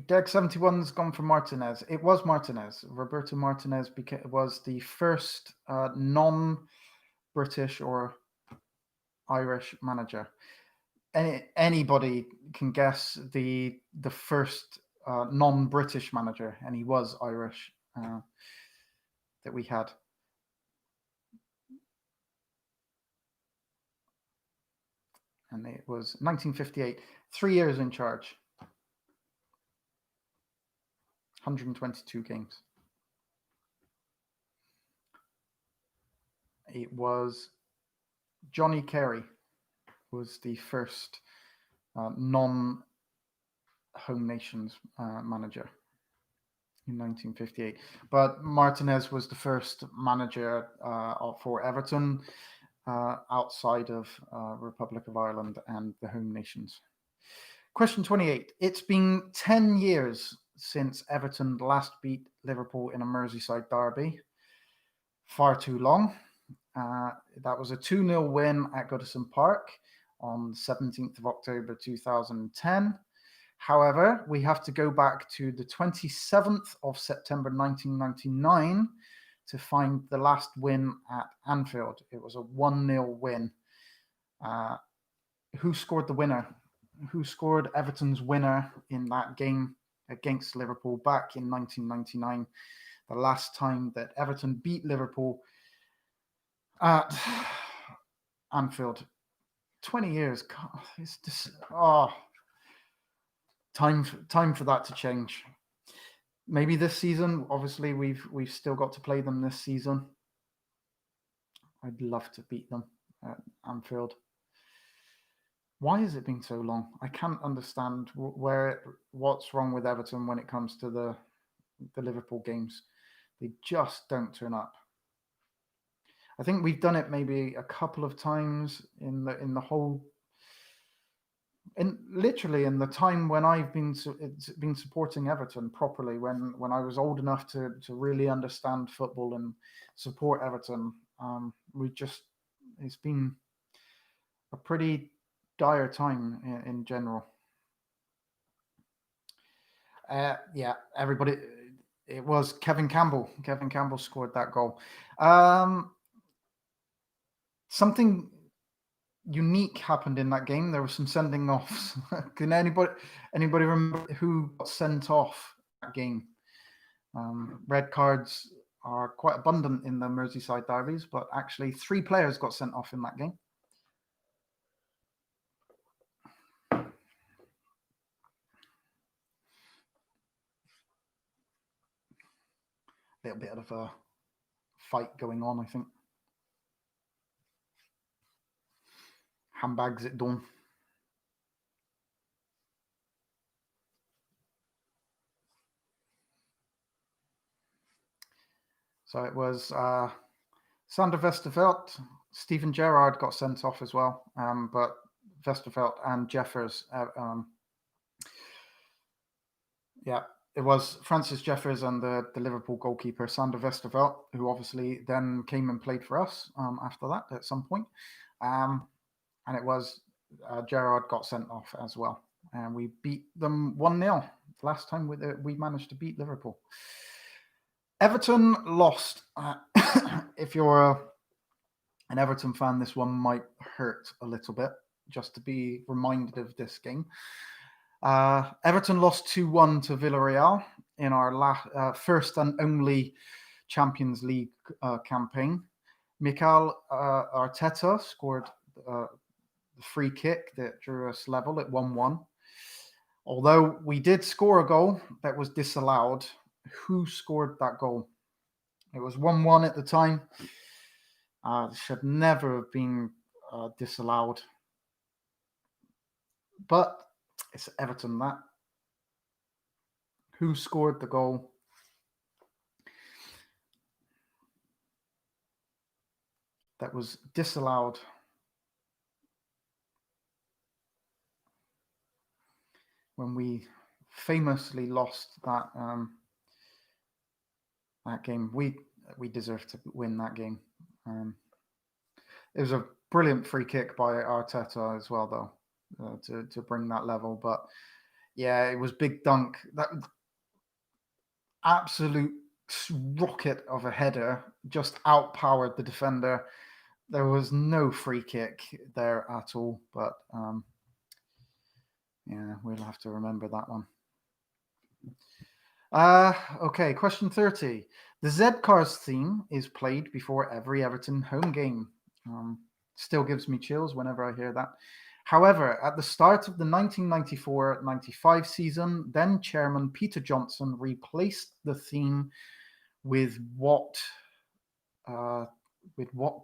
Deg 71's gone for Martinez. It was Martinez. Roberto Martinez was the first non-British or Irish manager. Anybody can guess the first non-British manager, and he was Irish, that we had. And it was 1958. 3 years in charge. 122 games. It was Johnny Carey was the first non-home nations manager in 1958. But Martinez was the first manager for Everton outside of Republic of Ireland and the home nations. Question 28. It's been 10 years since Everton last beat Liverpool in a Merseyside derby. Far too long. That was a 2-0 win at Goodison Park on 17th of October 2010. However, we have to go back to the 27th of September 1999 to find the last win at Anfield. It was a 1-0 win. Who scored the winner? Who scored Everton's winner in that game against Liverpool back in 1999? The last time that Everton beat Liverpool at Anfield. 20 years. God, it's just time for that to change. Maybe this season. Obviously, we've still got to play them this season. I'd love to beat them at Anfield. Why has it been so long? I can't understand what's wrong with Everton when it comes to the Liverpool games. They just don't turn up. I think we've done it maybe a couple of times in the whole literally in the time when I've been supporting Everton properly, when I was old enough to really understand football and support Everton, it's been a pretty dire time in general. Yeah, everybody. It was Kevin Campbell. Kevin Campbell scored that goal. Something unique happened in that game. There were some sending offs. Can anybody remember who got sent off that game? Red cards are quite abundant in the Merseyside derbies, but actually 3 players got sent off in that game. Little bit of a fight going on, I think. Handbags it done. So it was Sander Westerveld, Steven Gerrard got sent off as well, but Westerveld and Jeffers. It was Francis Jeffers and the Liverpool goalkeeper, Sander Westerveld, who obviously then came and played for us after that at some point. And it was Gerrard got sent off as well. And we beat them 1-0. Last time we managed to beat Liverpool. Everton lost. If you're an Everton fan, this one might hurt a little bit, just to be reminded of this game. Everton lost 2-1 to Villarreal in our first and only Champions League campaign. Mikel Arteta scored the free kick that drew us level at 1-1. Although we did score a goal that was disallowed. Who scored that goal? It was 1-1 at the time. It should never have been disallowed. But it's Everton, that. Who scored the goal? That was disallowed. When we famously lost that game. We deserved to win that game. It was a brilliant free kick by Arteta as well, though, to bring that level. But yeah, it was Big Dunk. That absolute rocket of a header just outpowered the defender. There was no free kick there at all. But yeah, we'll have to remember that one. Okay, question 30. The Z-Cars theme is played before every Everton home game. Still gives me chills whenever I hear that. However, at the start of the 1994-95 season, then chairman Peter Johnson replaced the theme with what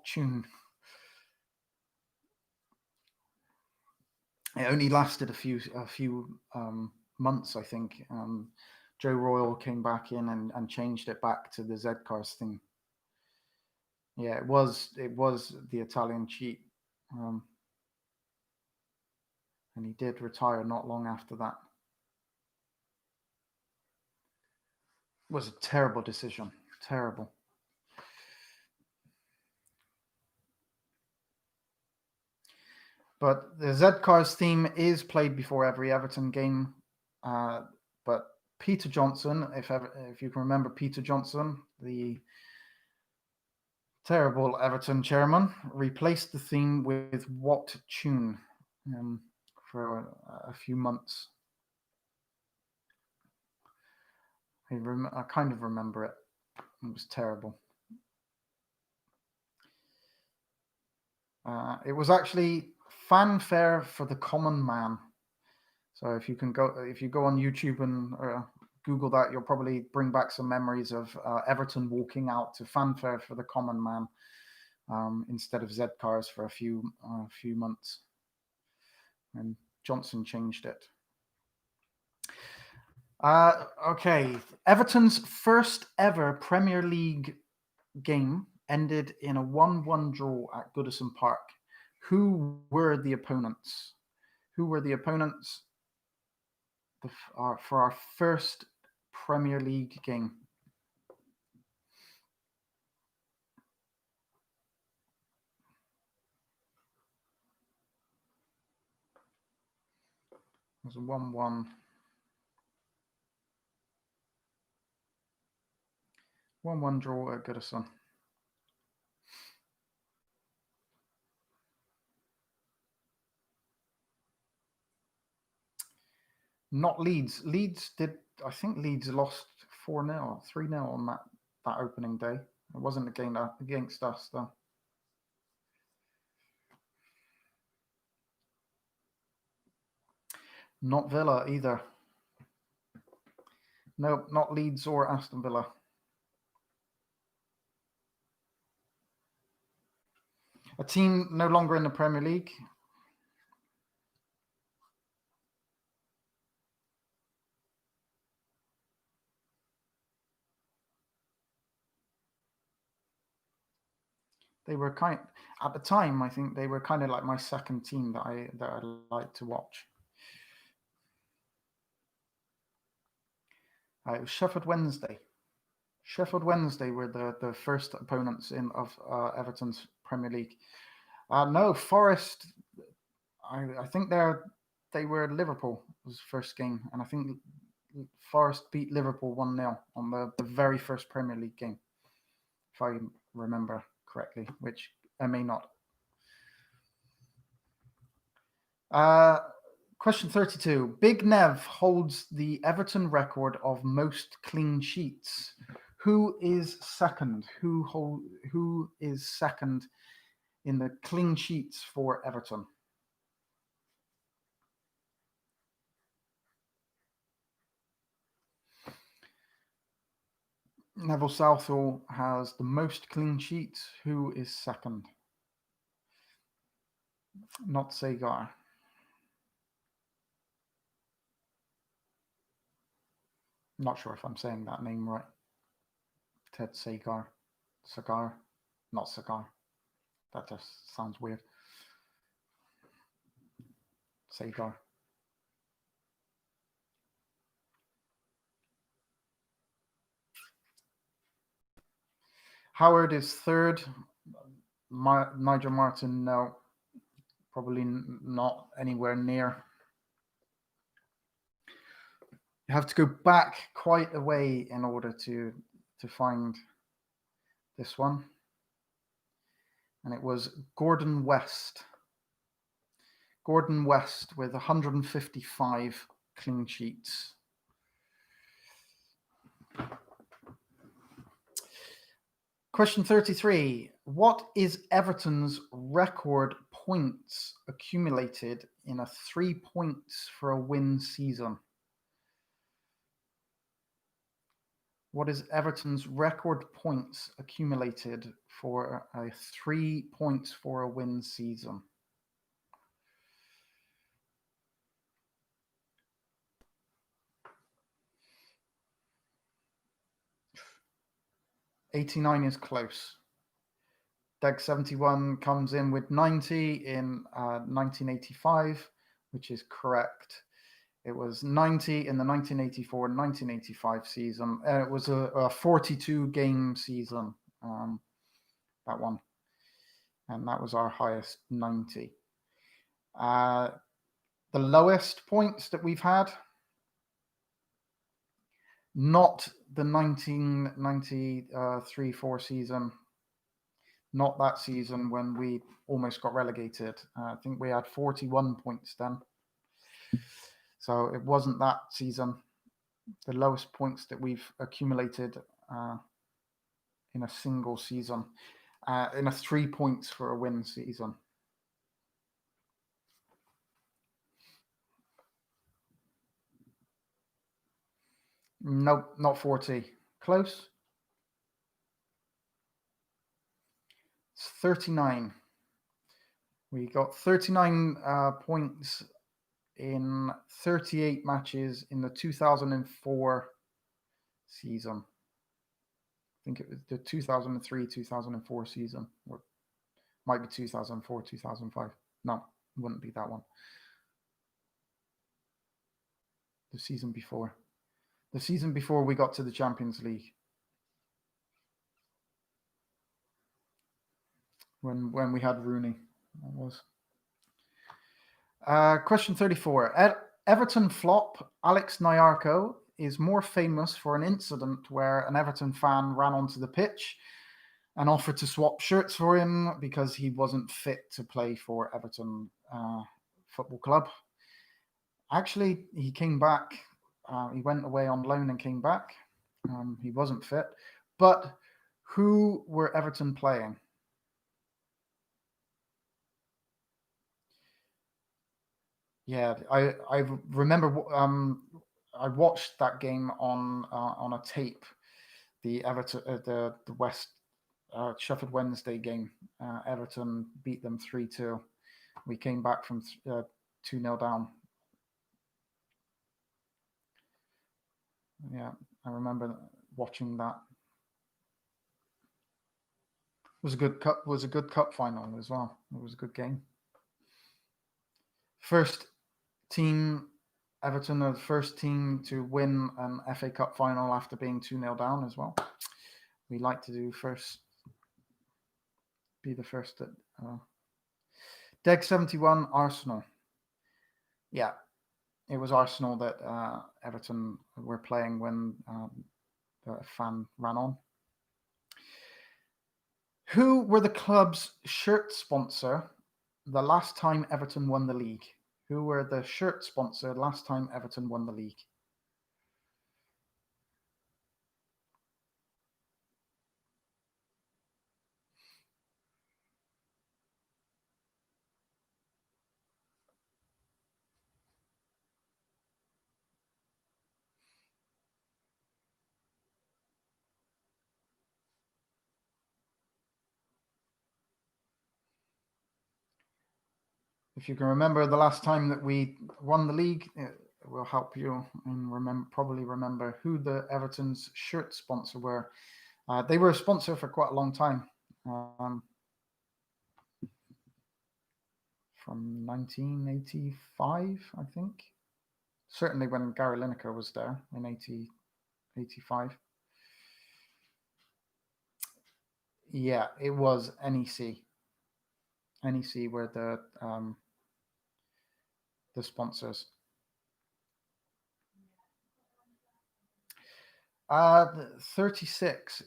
tune? It only lasted a few months, I think. Joe Royle came back in and changed it back to the Z-Cars thing. Yeah, it was the Italian Cheat. And he did retire not long after that. It was a terrible decision. Terrible. But the Z-Cars theme is played before every Everton game. But Peter Johnson, if you can remember Peter Johnson, the terrible Everton chairman, replaced the theme with what tune for a few months. I kind of remember it. It was terrible. It was actually Fanfare for the Common Man. So if you go on YouTube and Google that, you'll probably bring back some memories of Everton walking out to Fanfare for the Common Man instead of Z-Cars for a few months. And Johnson changed it. Okay, Everton's first ever Premier League game ended in a 1-1 draw at Goodison Park. Who were the opponents? Who were the opponents for our first Premier League game? It was a 1-1. 1-1 draw at Goodison. Not Leeds. I think Leeds lost 4-0, 3-0 on that opening day. It wasn't a game against us, though. Not Villa either. No, not Leeds or Aston Villa. A team no longer in the Premier League. They were at the time, I think they were kind of like my second team that I liked to watch. It was Sheffield Wednesday. Sheffield Wednesday were the first opponents of Everton's Premier League. No, Forest. I think they were Liverpool was the first game, and I think Forest beat Liverpool 1-0 on the very first Premier League game, if I remember correctly, which I may not. Question 32. Big Nev holds the Everton record of most clean sheets. Who is second? Who is second in the clean sheets for Everton? Neville Southall has the most clean sheets. Who is second? Not Sagar. Not sure if I'm saying that name right. Ted Sagar. Sagar. Not Sagar. That just sounds weird. Sagar. Howard is third. Nigel Martin, no. Probably not anywhere near. You have to go back quite a way in order to find this one. And it was Gordon West. Gordon West with 155 clean sheets. Question 33. What is Everton's record points accumulated in a 3 points for a win season? What is Everton's record points accumulated for a 3 points for a win season? '89 is close. Deg 71 comes in with 90 in 1985, which is correct. It was 90 in the 1984-1985 season. It was a 42-game season, that one. And that was our highest, 90. The lowest points that we've had, not the 1993-4 season, not that season when we almost got relegated. I think we had 41 points then. So it wasn't that season. The lowest points that we've accumulated in a single season, in a 3 points for a win season. Nope, not 40. Close. It's 39. We got 39 points in 38 matches in the 2004 season. I think it was the 2003-2004 season, or might be 2004-2005. No, it wouldn't be that one. The season before. The season before we got to the Champions League. When we had Rooney. That was. Question 34. Everton flop Alex Nyarko is more famous for an incident where an Everton fan ran onto the pitch and offered to swap shirts for him because he wasn't fit to play for Everton Football Club. Actually, he came back. He went away on loan and came back. He wasn't fit. But who were Everton playing? Yeah, I remember. I watched that game on a tape. The Everton, the West Sheffield Wednesday game. Everton beat them 3-2. We came back from 2-0 down. Yeah, I remember watching that. It was a good cup. Was a good cup final as well. It was a good game. First team, Everton are the first team to win an FA Cup final after being 2-0 down as well. We like to do first. Be the first at Deg 71 Arsenal. Yeah, it was Arsenal that Everton were playing when the fan ran on. Who were the club's shirt sponsor the last time Everton won the league? Who were the shirt sponsor last time Everton won the league? If you can remember the last time that we won the league, it will help you and probably remember who the Everton's shirt sponsor were. They were a sponsor for quite a long time, from 1985, I think. Certainly when Gary Lineker was there in 85. Yeah, it was NEC. NEC were the sponsors. 36.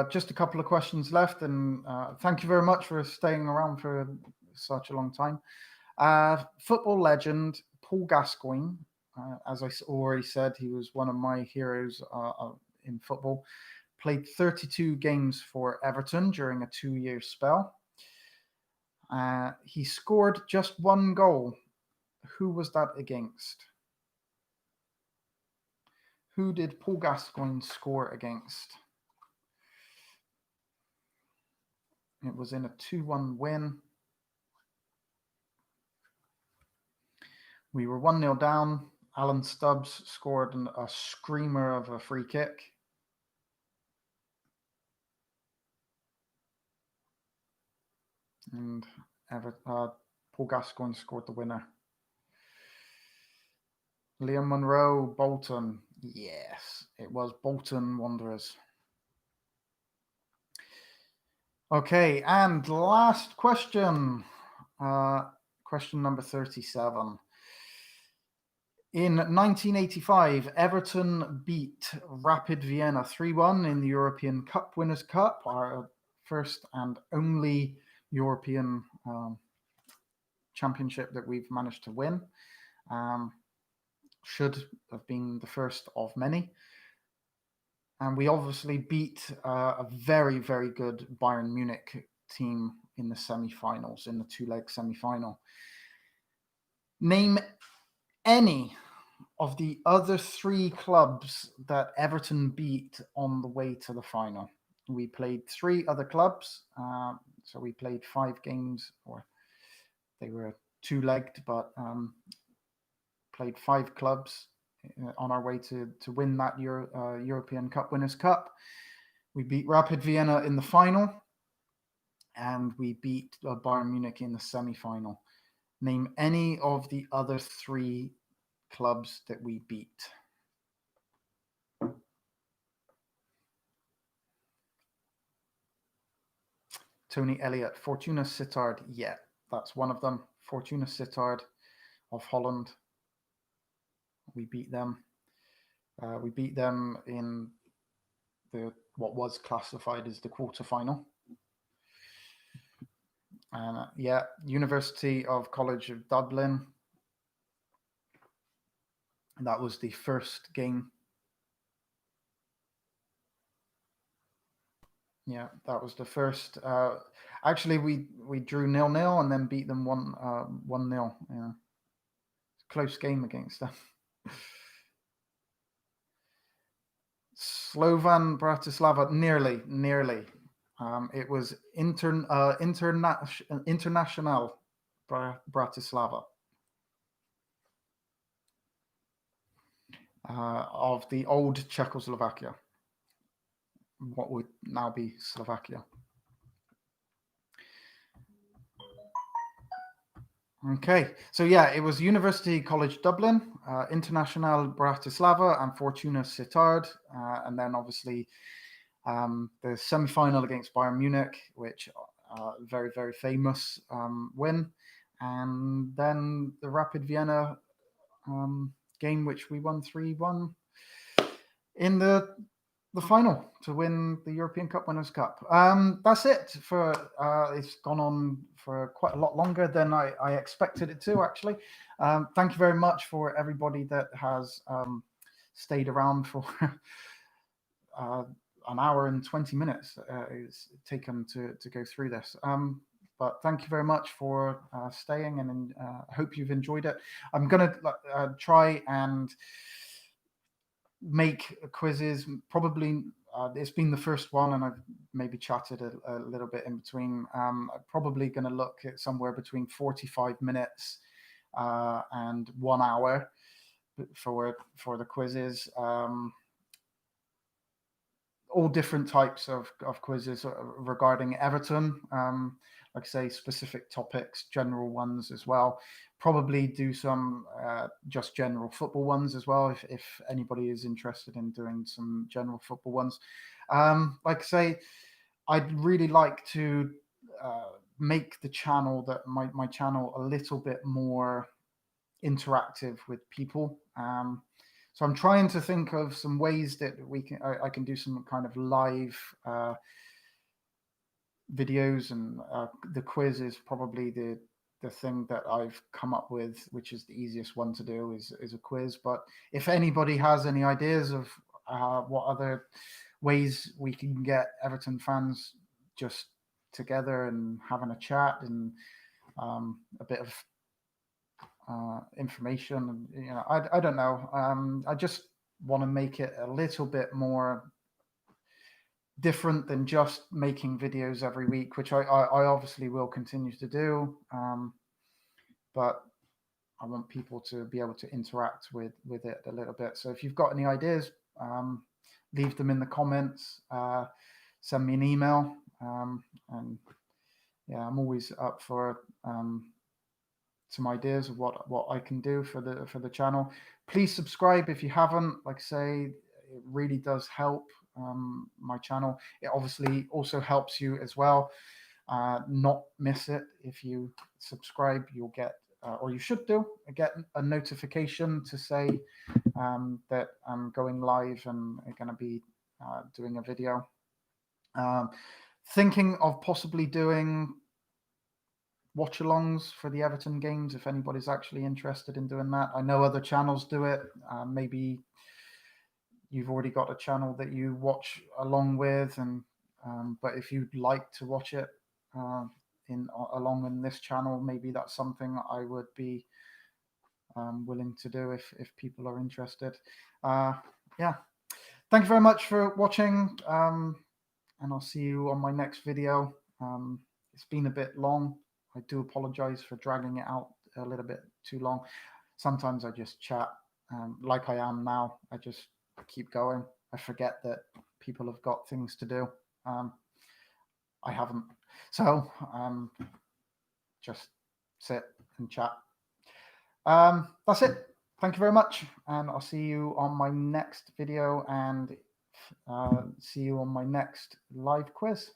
Just a couple of questions left, and thank you very much for staying around for such a long time. Football legend Paul Gascoigne, as I already said, he was one of my heroes in football. Played 32 games for Everton during a 2-year spell. He scored just one goal. Who was that against? Who did Paul Gascoigne score against? It was in a 2-1 win. We were 1-0 down. Alan Stubbs scored a screamer of a free kick. And Paul Gascoigne scored the winner. Liam Monroe, Bolton. Yes, it was Bolton Wanderers. Okay, and last question. Question number 37. In 1985, Everton beat Rapid Vienna 3-1 in the European Cup Winners' Cup, our first and only European championship that we've managed to win. Should have been the first of many. And we obviously beat a very, very good Bayern Munich team in the semi-finals, in the two-leg semi-final. Name any of the other 3 clubs that Everton beat on the way to the final. We played 3 other clubs, so we played 5 games, or they were 2-legged, but played 5 clubs on our way to win that European Cup Winners' Cup. We beat Rapid Vienna in the final, and we beat Bayern Munich in the semi-final. Name any of the other 3 clubs that we beat. Tony Elliott, Fortuna Sittard. Yeah, that's one of them. Fortuna Sittard of Holland. We beat them. We beat them in what was classified as the quarterfinal. Yeah, University of College of Dublin. That was the first game. Yeah, that was the first. Actually, we drew 0-0 and then beat them 1-0. Yeah, close game against them. Slovan Bratislava, nearly. It was International Bratislava of the old Czechoslovakia, what would now be Slovakia. Okay, so yeah, it was University College Dublin, International Bratislava, and Fortuna Sittard, and then obviously the semi-final against Bayern Munich, which very, very famous win, and then the Rapid Vienna game, which we won 3-1 in the final to win the European Cup Winners' Cup. That's it for it's gone on for quite a lot longer than I expected it to, actually. Thank you very much for everybody that has stayed around for an hour and 20 minutes it's taken to go through this. But thank you very much for staying, and I hope you've enjoyed it. I'm going to try and make quizzes. Probably it's been the first one, and I've maybe chatted a little bit in between. I'm probably going to look at somewhere between 45 minutes and 1 hour for the quizzes. All different types of quizzes regarding Everton. Like I say, specific topics, general ones as well. Probably do some just general football ones as well, if anybody is interested in doing some general football ones. Like I say, I'd really like to make the channel, my channel, a little bit more interactive with people. So I'm trying to think of some ways that I can do some kind of live videos, and the quiz is probably the thing that I've come up with, which is the easiest one to do is a quiz. But if anybody has any ideas of what other ways we can get Everton fans just together and having a chat and a bit of information, I don't know. I just want to make it a little bit more different than just making videos every week, which I obviously will continue to do. But I want people to be able to interact with it a little bit. So if you've got any ideas, leave them in the comments, send me an email, and yeah, I'm always up for some ideas of what I can do for the channel. Please subscribe if you haven't. Like I say, it really does help my channel. It obviously also helps you as well. Not miss it. If you subscribe, you'll get, or you should get a notification to say that I'm going live and I'm going to be doing a video. Thinking of possibly doing watch-alongs for the Everton games, if anybody's actually interested in doing that. I know other channels do it. Maybe you've already got a channel that you watch along with, and but if you'd like to watch it along in this channel, maybe that's something I would be willing to do if people are interested. Yeah, thank you very much for watching, and I'll see you on my next video. It's been a bit long. I do apologize for dragging it out a little bit too long. Sometimes I just chat like I am now. I just keep going. I forget that people have got things to do. I haven't. So just sit and chat. That's it. Thank you very much, and I'll see you on my next video and see you on my next live quiz.